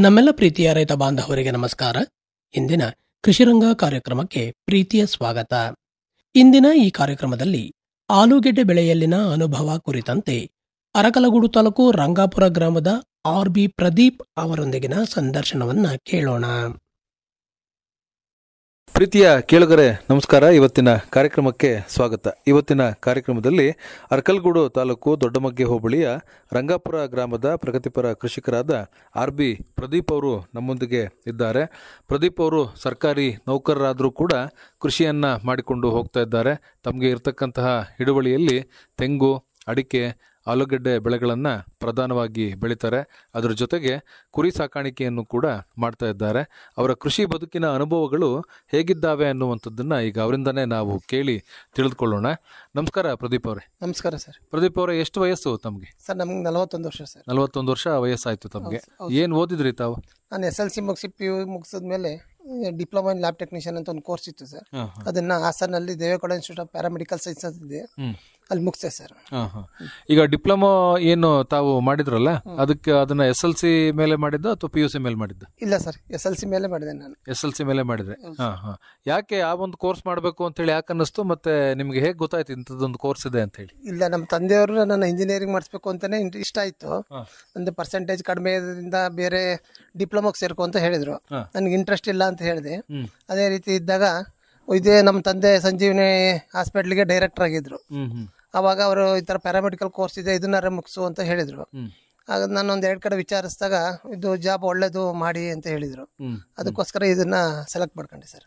ನಮ್ಮೆಲ್ಲ ಪ್ರೀತಿಯ ರೈತ ಬಾಂಧವರಿಗೆ ನಮಸ್ಕಾರ. ಇಂದಿನ ಕೃಷಿರಂಗ ಕಾರ್ಯಕ್ರಮಕ್ಕೆ ಪ್ರೀತಿಯ ಸ್ವಾಗತ. ಇಂದಿನ ಈ ಕಾರ್ಯಕ್ರಮದಲ್ಲಿ ಆಲೂಗೆಡ್ಡೆ ಬೆಳೆಯಲ್ಲಿನ ಅನುಭವ ಕುರಿತಂತೆ ಅರಕಲಗೂಡು ತಾಲೂಕು ರಂಗಾಪುರ ಗ್ರಾಮದ ಆರ್.ಬಿ. ಪ್ರದೀಪ್ ಅವರೊಂದಿಗಿನ ಸಂದರ್ಶನವನ್ನ ಕೇಳೋಣ. ಪ್ರೀತಿಯ ಕೇಳುಗರೆ ನಮಸ್ಕಾರ. ಇವತ್ತಿನ ಕಾರ್ಯಕ್ರಮಕ್ಕೆ ಸ್ವಾಗತ. ಇವತ್ತಿನ ಕಾರ್ಯಕ್ರಮದಲ್ಲಿ ಅರಕಲಗೂಡು ತಾಲೂಕು ದೊಡ್ಡಮಗ್ಗೆ ಹೋಬಳಿಯ ರಂಗಾಪುರ ಗ್ರಾಮದ ಪ್ರಗತಿಪರ ಕೃಷಿಕರಾದ ಆರ್.ಬಿ. ಪ್ರದೀಪ್ ಅವರು ನಮ್ಮೊಂದಿಗೆ ಇದ್ದಾರೆ. ಪ್ರದೀಪ್ ಅವರು ಸರ್ಕಾರಿ ನೌಕರರಾದರೂ ಕೂಡ ಕೃಷಿಯನ್ನು ಮಾಡಿಕೊಂಡು ಹೋಗ್ತಾ ಇದ್ದಾರೆ. ತಮಗೆ ಇರತಕ್ಕಂತಹ ಹಿಡುವಳಿಯಲ್ಲಿ ತೆಂಗು, ಅಡಿಕೆ, ಆಲೂಗೆಡ್ಡೆ ಬೆಳೆಗಳನ್ನು ಪ್ರಧಾನವಾಗಿ ಬೆಳೀತಾರೆ. ಅದರ ಜೊತೆಗೆ ಕುರಿ ಸಾಕಾಣಿಕೆಯನ್ನು ಕೂಡ ಮಾಡ್ತಾ ಇದ್ದಾರೆ. ಅವರ ಕೃಷಿ ಬದುಕಿನ ಅನುಭವಗಳು ಹೇಗಿದ್ದಾವೆ ಅನ್ನುವಂಥದ್ದನ್ನು ಈಗ ಅವರಿಂದನೇ ನಾವು ಕೇಳಿ ತಿಳಿದುಕೊಳ್ಳೋಣ. ನಮಸ್ಕಾರ ಪ್ರದೀಪ್ ಅವರೇ. ನಮಸ್ಕಾರ ಸರ್. ಪ್ರದೀಪ್ ಅವರೇ, ಎಷ್ಟು ವಯಸ್ಸು ತಮಗೆ? ಸರ್ ನಮ್ಗೆ 41 ವರ್ಷ ಸರ್. 41 ವರ್ಷ ವಯಸ್ಸಾಯ್ತು ತಮಗೆ. ಏನು ಓದಿದ್ರಿ ತಾವು? ನಾನು SLC ಮುಗಿಸಿ PU ಮುಗಿಸಿದ್ಮೇಲೆ ಡಿಪ್ಲೊಮಾ ಇನ್ ಲ್ಯಾಬ್ ಟೆಕ್ನಿಷಿಯನ್ ಅಂತ ಒಂದು ಕೋರ್ಸ್ ಇತ್ತು ಸರ್. ಅದನ್ನ ಹಾಸನಲ್ಲಿ Devegowda institute of paramedical sciences ಇದೆ, ಅಲ್ಲಿ ಮುಗಿಸ್ತೆ ಸರ್. ಈಗ ಡಿಪ್ಲೊಮಾ ಏನು ತಾವು ಮಾಡಿದ್ರಲ್ಲ, ಅದಕ್ಕೆ ಅದನ್ನ SLC ಮೇಲೆ ಮಾಡಿದ್ದ ಅಥವಾ PUC ಮೇಲೆ ಮಾಡಿದ್ದ? ಇಲ್ಲ ಸರ್, SLC ಮೇಲೆ ಮಾಡಿದೆ ನಾನು. SLC ಮೇಲೆ ಮಾಡಿದ್ರೆ. ಯಾಕೆ ಆ ಒಂದು ಕೋರ್ಸ್ ಮಾಡಬೇಕು ಅಂತ ಹೇಳಿ ಯಾಕೆ ಅನ್ನಿಸ್ತು? ಮತ್ತೆ ನಿಮ್ಗೆ ಹೇಗೆ ಗೊತ್ತಾಯ್ತು ಇಂಥದ್ದೊಂದು ಕೋರ್ಸ್ ಇದೆ ಅಂತ ಹೇಳಿ? ಇಲ್ಲ, ನಮ್ಮ ತಂದೆಯವರು ನನ್ನ ಇಂಜಿನಿಯರಿಂಗ್ ಮಾಡಿಸ್ಬೇಕು ಅಂತಾನೆ ಇಷ್ಟ ಆಯ್ತು. ಒಂದು ಪರ್ಸೆಂಟೇಜ್ ಕಡಿಮೆ ಇರೋದ್ರಿಂದ ಬೇರೆ ಡಿಪ್ಲೊಮಾಗೆ ಸೇರ್ಕೊ ಅಂತ ಹೇಳಿದ್ರು. ನನಗೆ ಇಂಟ್ರೆಸ್ಟ್ ಇಲ್ಲ ಅಂತ ಹೇಳಿದೆ. ಅದೇ ರೀತಿ ಇದ್ದಾಗ ಇದೇ ನಮ್ಮ ತಂದೆ ಸಂಜೀವಿನಿ ಹಾಸ್ಪಿಟ್ಲಿಗೆ ಡೈರೆಕ್ಟರ್ ಆಗಿದ್ರು. ಅವಾಗ ಅವರು ಈ ತರ ಪ್ಯಾರಾಮೆಡಿಕಲ್ ಕೋರ್ಸ್ ಇದೆ, ಇದನ್ನಾರ ಮುಗಿಸು ಅಂತ ಹೇಳಿದ್ರು. ಆಗ ನಾನು ಒಂದ್ 2 ಕಡೆ ವಿಚಾರಿಸಿದಾಗ ಇದು ಜಾಬ್ ಒಳ್ಳೇದು ಮಾಡಿ ಅಂತ ಹೇಳಿದ್ರು. ಅದಕ್ಕೋಸ್ಕರ ಇದನ್ನ ಸೆಲೆಕ್ಟ್ ಮಾಡ್ಕೊಂಡೆ ಸರ್.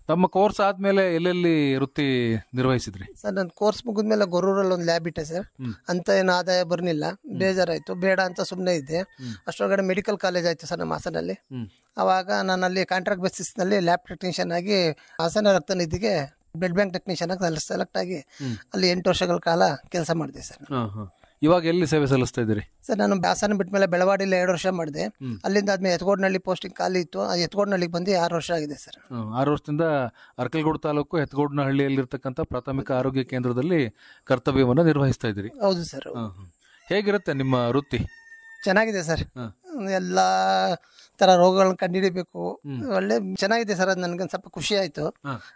ತಮ್ಮ ಕೋರ್ಸ್ ಆದ್ಮೇಲೆ ಎಲ್ಲೆಲ್ಲಿ ವೃತ್ತಿ ನಿರ್ವಹಿಸಿದ್ರಿ? ಸರ್ ನನ್ನ ಕೋರ್ಸ್ ಮುಗಿದ್ಮೇಲೆ ಗೊರೂರಲ್ಲಿ ಒಂದು ಲ್ಯಾಬ್ ಇಟ್ಟೆ ಸರ್. ಅಂತ ಏನು ಆದಾಯ ಬರ್ಲಿಲ್ಲ, ಬೇಜಾರಾಯ್ತು, ಬೇಡ ಅಂತ ಸುಮ್ಮನೆ ಇದ್ದೆ. ಅಷ್ಟೊಳಗಡೆ ಮೆಡಿಕಲ್ ಕಾಲೇಜ್ ಆಯ್ತು ಸರ್ ನಮ್ಮ ಹಾಸನಲ್ಲಿ. ಅವಾಗ ನಾನು ಅಲ್ಲಿ ಕಾಂಟ್ರಾಕ್ಟ್ ಬೇಸಿಸ್ ನಲ್ಲಿ ಲ್ಯಾಬ್ ಟೆಕ್ನಿಷಿಯನ್ ಆಗಿ ಹಾಸನ ರಕ್ತನಿಧಿಗೆ ಬ್ಲಡ್ ಬ್ಯಾಂಕ್ ಟೆಕ್ನಿಷಿಯನ್ ಆಗಿ ಸೆಲೆಕ್ಟ್ ಆಗಿ ಅಲ್ಲಿ 8 ವರ್ಷಗಳ ಕಾಲ ಕೆಲಸ ಮಾಡಿದೆ ಸರ್. ಇವಾಗ ಎಲ್ಲಿ ಸೇವೆ ಸಲ್ಲಿಸ್ತಾ ಇದ್ದೀರಿ? ಸರ್ ನಾನು ಹಾಸನ ಬಿಟ್ಮೇಲೆ ಬೆಳವಾಡಿಲಿ 2 ವರ್ಷ ಮಾಡಿದೆ. ಅಲ್ಲಿಂದ ಆದ್ಮೇಲೆ ಎತ್ಗೋಡ್ನಹಳ್ಳಿ ಪೋಸ್ಟಿಂಗ್ ಖಾಲಿ ಇತ್ತು. ಎತ್ಗೋಡ್ನಹಳ್ಳಿಗೆ ಬಂದು 6 ವರ್ಷ ಆಗಿದೆ ಸರ್. 6 ವರ್ಷದಿಂದ ಅರಕಲಗೂಡು ತಾಲೂಕು ಎತ್ಗೋಡ್ನಹಳ್ಳಿಯಲ್ಲಿರ್ತಕ್ಕಂಥ ಪ್ರಾಥಮಿಕ ಆರೋಗ್ಯ ಕೇಂದ್ರದಲ್ಲಿ ಕರ್ತವ್ಯವನ್ನು ನಿರ್ವಹಿಸ್ತಾ ಇದ್ದೀರಿ. ಹೌದು ಸರ್. ಹೇಗಿರುತ್ತೆ ನಿಮ್ಮ ವೃತ್ತಿ? ಚೆನ್ನಾಗಿದೆ ಸರ್. ಎಲ್ಲಾ ತರ ರೋಗಗಳನ್ನ ಕಂಡುಹಿಡಿಬೇಕು. ಒಳ್ಳೆ ಚೆನ್ನಾಗಿದೆ ಸರ್. ಅದು ನನ್ಗೆ ಸ್ವಲ್ಪ ಖುಷಿ ಆಯ್ತು.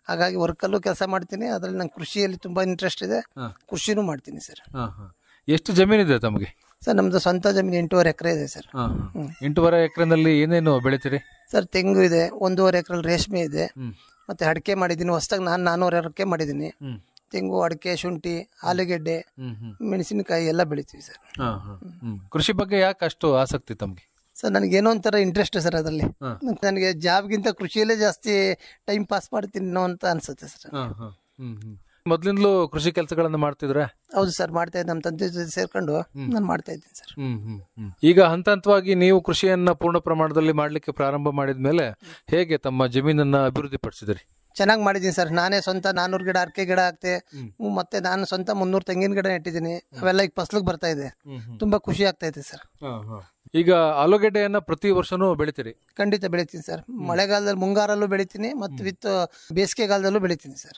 ಹಾಗಾಗಿ ವರ್ಕಲ್ಲೂ ಕೆಲಸ ಮಾಡ್ತೀನಿ. ಅದ್ರಲ್ಲಿ ನಂಗೆ ಕೃಷಿಯಲ್ಲಿ ತುಂಬಾ ಇಂಟ್ರೆಸ್ಟ್ ಇದೆ. ಕೃಷಿನೂ ಮಾಡ್ತೀನಿ ಸರ್. ಎಷ್ಟು ಜಮೀನಿದೆ ತಮಗೆ? ಸರ್ ನಮ್ದು ಸ್ವಂತ ಜಮೀನು 8.5 ಎಕರೆ ಇದೆ ಸರ್. 8.5 ಎಕರೆನಲ್ಲಿ ಏನೇನು ಬೆಳಿತೀರಿ? ಸರ್ ತೆಂಗು ಇದೆ, 1.5 ಎಕರೆ ರೇಷ್ಮೆ ಇದೆ, ಮತ್ತೆ ಅಡಿಕೆ ಮಾಡಿದ್ದೀನಿ. ಹೊಸದಾಗಿ ನಾನು 400 ಅಡಿಕೆ ಮಾಡಿದ್ದೀನಿ. ತೆಂಗು, ಅಡಿಕೆ, ಶುಂಠಿ, ಆಲೂಗೆಡ್ಡೆ, ಮೆಣಸಿನಕಾಯಿ ಎಲ್ಲ ಬೆಳಿತೀವಿ ಸರ್. ಕೃಷಿ ಬಗ್ಗೆ ಯಾಕೆ ಅಷ್ಟು ಆಸಕ್ತಿ ತಮಗೆ? ಸರ್ ನನಗೇನೋ ಒಂಥರ ಇಂಟ್ರೆಸ್ಟ್ ಸರ್ ಅದರಲ್ಲಿ. ನನಗೆ ಜಾಬ್ಗಿಂತ ಕೃಷಿಯಲ್ಲೇ ಜಾಸ್ತಿ ಟೈಮ್ ಪಾಸ್ ಮಾಡ್ತೀನಿ ಅಂತ ಅನ್ಸುತ್ತೆ ಸರ್. ಮೊದ್ಲಿಂದಲೂ ಕೃಷಿ ಕೆಲಸಗಳನ್ನ ಮಾಡ್ತಿದ್ರ? ಹೌದು ಸರ್, ಮಾಡ್ತಾ ಇದ್ದೆ. ನಮ್ಮ ತಂದೆ ಜೊತೆ ಸೇರ್ಕೊಂಡು ನಾನು ಮಾಡ್ತಾ ಇದ್ದೀನಿ ಸರ್. ಈಗ ಹಂತ ಹಂತವಾಗಿ ನೀವು ಕೃಷಿಯನ್ನ ಪೂರ್ಣ ಪ್ರಮಾಣದಲ್ಲಿ ಮಾಡ್ಲಿಕ್ಕೆ ಪ್ರಾರಂಭ ಮಾಡಿದ್ಮೇಲೆ ಹೇಗೆ ತಮ್ಮ ಜಮೀನನ್ನ ಅಭಿವೃದ್ಧಿ ಪಡಿಸಿದ್ರಿ? ಚೆನ್ನಾಗಿ ಮಾಡಿದ್ದೀನಿ ಸರ್. ನಾನೇ ಸ್ವಂತ 400 ಗಿಡ ಅಡಿಕೆ ಗಿಡ ಹಾಕ್ತೆ. ಮತ್ತೆ ನಾನು ಸ್ವಂತ 300 ತೆಂಗಿನ ಗಿಡ ನೆಟ್ಟಿದ್ದೀನಿ. ಅವೆಲ್ಲ ಈಗ ಫಸಲಿಗೆ ಬರ್ತಾ ಇದೆ. ತುಂಬಾ ಖುಷಿ ಆಗ್ತಾ ಇದೆ ಸರ್. ಈಗ ಆಲೂಗೆಡ್ಡೆಯನ್ನ ಪ್ರತಿ ವರ್ಷನೂ ಬೆಳಿತೀರಿ? ಖಂಡಿತ ಬೆಳಿತೀನಿ ಸರ್. ಮಳೆಗಾಲದಲ್ಲಿ ಮುಂಗಾರಲ್ಲೂ ಬೆಳಿತೀನಿ, ಮತ್ತೆ ಬೇಸಿಗೆಗಾಲದಲ್ಲೂ ಬೆಳಿತೀನಿ ಸರ್.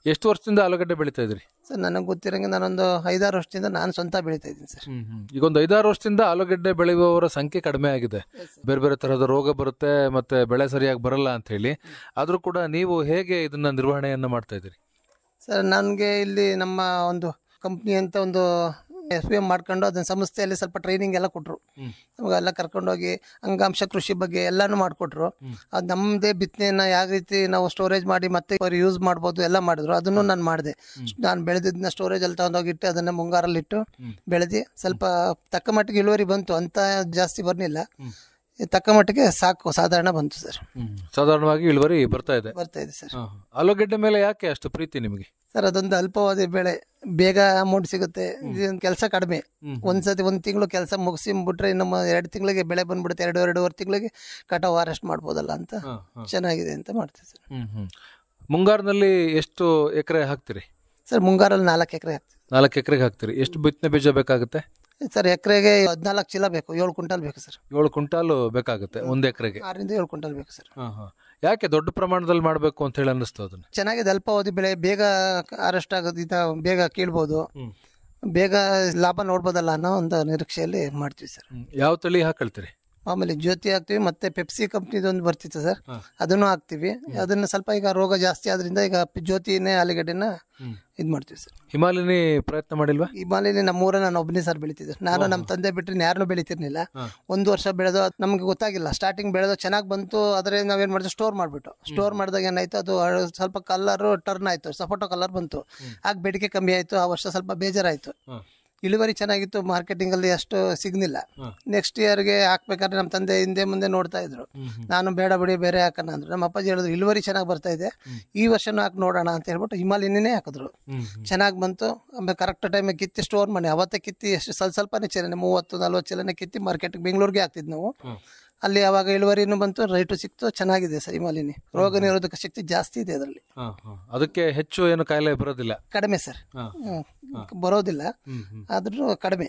ಎಷ್ಟು ವರ್ಷದಿಂದ ಆಲೂಗಡ್ಡೆ ಬೆಳಿತಾ ಇದ್ರಿ? ಸರ್ ನನಗೆ ಗೊತ್ತಿರಂಗೆ ನಾನೊಂದು 5-6 ವರ್ಷದಿಂದ ನಾನು ಸ್ವಂತ ಬೆಳಿತಾ ಇದ್ದೀನಿ ಸರ್. ಈಗ ಒಂದು 5-6 ವರ್ಷದಿಂದ ಆಲೂಗಡ್ಡೆ ಬೆಳೆಯುವವರ ಸಂಖ್ಯೆ ಕಡಿಮೆ ಆಗಿದೆ. ಬೇರೆ ಬೇರೆ ತರಹದ ರೋಗ ಬರುತ್ತೆ, ಮತ್ತೆ ಬೆಳೆ ಸರಿಯಾಗಿ ಬರಲ್ಲ ಅಂತ ಹೇಳಿ. ಆದ್ರೂ ಕೂಡ ನೀವು ಹೇಗೆ ಇದನ್ನ ನಿರ್ವಹಣೆಯನ್ನ ಮಾಡ್ತಾ ಇದ್ದೀರಿ? ಸರ್ ನನಗೆ ಇಲ್ಲಿ ನಮ್ಮ ಒಂದು ಕಂಪ್ನಿ ಅಂತ ಒಂದು SPM ಮಾಡ್ಕೊಂಡು ಅದನ್ನ ಸಂಸ್ಥೆಯಲ್ಲಿ ಸ್ವಲ್ಪ ಟ್ರೈನಿಂಗ್ ಎಲ್ಲ ಕೊಟ್ಟರು. ನಮಗೆಲ್ಲ ಕರ್ಕೊಂಡೋಗಿ ಅಂಗಾಂಶ ಕೃಷಿ ಬಗ್ಗೆ ಎಲ್ಲಾನು ಮಾಡಿಕೊಟ್ರು. ಅದು ನಮ್ಮದೇ ಬಿತ್ತನೆಯನ್ನ ಯಾವ ರೀತಿ ನಾವು ಸ್ಟೋರೇಜ್ ಮಾಡಿ ಮತ್ತೆ ಯೂಸ್ ಮಾಡ್ಬೋದು ಎಲ್ಲ ಮಾಡಿದ್ರು. ಅದನ್ನು ನಾನು ಮಾಡಿದೆ. ನಾನು ಬೆಳೆದಿದ್ದನ್ನ ಸ್ಟೋರೇಜ್ ಅಲ್ಲಿ ತಗೊಂಡೋಗಿಟ್ಟು ಅದನ್ನ ಮುಂಗಾರಲ್ಲಿ ಇಟ್ಟು ಬೆಳೆದಿ ಸ್ವಲ್ಪ ತಕ್ಕ ಮಟ್ಟಿಗೆ ಇಳುವರಿ ಬಂತು. ಅಂತ ಜಾಸ್ತಿ ಬರ್ಲಿಲ್ಲ, ತಕ್ಕ ಮಟ್ಟಿಗೆ ಸಾಕು, ಸಾಧಾರಣ ಬಂತು ಸರ್. ಸಾಧಾರಣವಾಗಿ ಇಳುವರಿ ಬರ್ತಾ ಇದೆ ಸರ್. ಆಲೂಗೆಡ್ಡೆ ಮೇಲೆ ಯಾಕೆ ಅಷ್ಟು ಪ್ರೀತಿ ನಿಮಗೆ? ಸರ್ ಅದೊಂದು ಅಲ್ಪಾವಧಿ ಬೆಳೆ, ಬೇಗ ಅಮೌಂಟ್ ಸಿಗುತ್ತೆ, ಕೆಲಸ ಕಡಿಮೆ. ಒಂದ್ಸತಿ 1 ತಿಂಗಳು ಕೆಲಸ ಮುಗಿಸಿ ಬಿಟ್ರೆ ಇನ್ನು 2 ತಿಂಗಳಿಗೆ ಬೆಳೆ ಬಂದ್ಬಿಡುತ್ತೆ. 2-2.5 ತಿಂಗಳಿಗೆ ಕಟಾವು ಅರೆಸ್ಟ್ ಮಾಡ್ಬೋದಲ್ಲ ಅಂತ ಚೆನ್ನಾಗಿದೆ ಅಂತ ಮಾಡ್ತೀವಿ ಸರ್. ಮುಂಗಾರಿನಲ್ಲಿ ಎಷ್ಟು ಎಕರೆ ಹಾಕ್ತಿರಿ? ಸರ್ ಮುಂಗಾರಲ್ಲಿ 4 ಎಕರೆ ಹಾಕ್ತೀವಿ. 4 ಎಕರೆಗೆ ಹಾಕ್ತಿರಿ. ಎಷ್ಟು ಬಿತ್ತನೆ ಬೀಜ ಬೇಕಾಗುತ್ತೆ ಸರ್? ಎಕರೆಗೆ 14 ಚೀಲ ಬೇಕು. 7 ಕ್ವಿಂಟಲ್ ಬೇಕು ಸರ್. 7 ಕ್ವಿಂಟಾಲ್ ಬೇಕಾಗುತ್ತೆ ಒಂದು ಎಕರೆಗೆ? 6-7 ಕ್ವಿಂಟಲ್ ಬೇಕು ಸರ್. ಯಾಕೆ ದೊಡ್ಡ ಪ್ರಮಾಣದಲ್ಲಿ ಮಾಡಬೇಕು ಅಂತ ಹೇಳಿ ಅನ್ನಿಸ್ತು? ಅದನ್ನ ಚೆನ್ನಾಗಿದೆ, ಅಲ್ಪಾವಧಿ ಬೆಳೆ, ಬೇಗ ಅರೆಸ್ಟ್ ಆಗೋದು, ಬೇಗ ಕೀಳ್ಬೋದು, ಬೇಗ ಲಾಭ ನೋಡ್ಬೋದಲ್ಲ ಅನ್ನೋ ಒಂದು ನಿರೀಕ್ಷೆಯಲ್ಲಿ ಮಾಡ್ತೀವಿ ಸರ್. ಯಾವ ತಳಿ ಹಾಕೊಳ್ತೀರಿ? ಮಾಮೂಲಿ ಜ್ಯೋತಿ ಹಾಕ್ತಿವಿ, ಮತ್ತೆ ಪೆಪ್ಸಿ ಕಂಪ್ನಿದೊಂದು ಬರ್ತಿತ್ತು ಸರ್, ಅದನ್ನು ಹಾಕ್ತಿವಿ. ಅದನ್ನ ಸ್ವಲ್ಪ ಈಗ ರೋಗ ಜಾಸ್ತಿ ಆದ್ರಿಂದ ಈಗ ಜ್ಯೋತಿನೇ ಆಲೂಗಡ್ಡೆನ ಇದ್ ಮಾಡ್ತೀವಿ ಸರ್. ಹಿಮಾಲಯನಿ ಪ್ರಯತ್ನ ಮಾಡಿಲ್ವಾ? ಹಿಮಾಲಯನಿ ನಮ್ಮೂರ ನಾನು ಒಬ್ಬನೇ ಸರ್ ಬೆಳಿತಿದ್ದೆ. ನಾನು ನಮ್ಮ ತಂದೆ ಬಿಟ್ಟರೆ ಯಾರನ್ನೂ ಬೆಳಿತಿರ್ಲಿಲ್ಲ. 1 ವರ್ಷ ಬೆಳೆದು ನಮ್ಗೆ ಗೊತ್ತಾಗಿಲ್ಲ, ಸ್ಟಾರ್ಟಿಂಗ್ ಬೆಳೆದು ಚೆನ್ನಾಗಿ ಬಂತು. ಆದ್ರೆ ನಾವೇನ್ ಮಾಡಿದ್ವಿ, ಸ್ಟೋರ್ ಮಾಡ್ಬಿಟ್ಟು ಸ್ಟೋರ್ ಮಾಡಿದಾಗ ಏನಾಯ್ತು, ಅದು ಸ್ವಲ್ಪ ಕಲರ್ ಟರ್ನ್ ಆಯ್ತು, ಸಪೋಟೋ ಕಲರ್ ಬಂತು. ಆಗ ಬೇಡಿಕೆ ಕಮ್ಮಿ ಆಯ್ತು. ಆ ವರ್ಷ ಸ್ವಲ್ಪ ಬೇಜಾರಾಯ್ತು. ಇಳುವರಿ ಚೆನ್ನಾಗಿತ್ತು, ಮಾರ್ಕೆಟಿಂಗ್ ಅಲ್ಲಿ ಅಷ್ಟು ಸಿಗ್ನಿಲ್ಲ. ನೆಕ್ಸ್ಟ್ ಇಯರ್ಗೆ ಹಾಕ್ಬೇಕಾದ್ರೆ ನಮ್ಮ ತಂದೆ ಹಿಂದೆ ಮುಂದೆ ನೋಡ್ತಾ ಇದ್ರು. ನಾನು ಬೇಡ ಬಿಡಿ ಬೇರೆ ಹಾಕೋಣ ಅಂದ್ರು. ನಮ್ಮ ಅಪ್ಪಾಜಿ ಹೇಳಿದ್ರು ಇಳುವರಿ ಚೆನ್ನಾಗಿ ಬರ್ತಾ ಇದೆ, ಈ ವರ್ಷನೂ ಹಾಕಿ ನೋಡೋಣ ಅಂತ ಹೇಳ್ಬಿಟ್ಟು ಹಿಮಾಲಯನೇ ಹಾಕಿದ್ರು. ಚೆನ್ನಾಗಿ ಬಂತು. ಆಮೇಲೆ ಕರೆಕ್ಟ್ ಟೈಮಿಗೆ ಕಿತ್ತಿ ಸ್ಟೋರ್ ಮಾಡಿ ಅವತ್ತೇ ಕಿತ್ತಿ ಎಷ್ಟು ಸ್ವಲ್ಪನೇ ಚಲನೆ 30-40 ಚಲನೆ ಕಿತ್ತಿ ಮಾರ್ಕೆಟ್ಗೆ ಬೆಂಗಳೂರಿಗೆ ಹಾಕ್ತಿದ್ ನಾವು. ಅಲ್ಲಿ ಅವಾಗ ಇಳುವರಿನೂ ಬಂತು, ರೈಟು ಸಿಕ್ತು. ಚೆನ್ನಾಗಿದೆ ಸರ್ ಹಿಮಾಲಯನಿ. ರೋಗ ನಿರೋಧಕ ಶಕ್ತಿ ಜಾಸ್ತಿ ಇದೆ ಅದರಲ್ಲಿ. ಅದಕ್ಕೆ ಹೆಚ್ಚು ಏನು ಕಾಯಿಲೆ ಬರೋದಿಲ್ಲ? ಕಡಿಮೆ ಸರ್, ಬರೋದಿಲ್ಲ, ಆದ್ರೂ ಕಡಿಮೆ.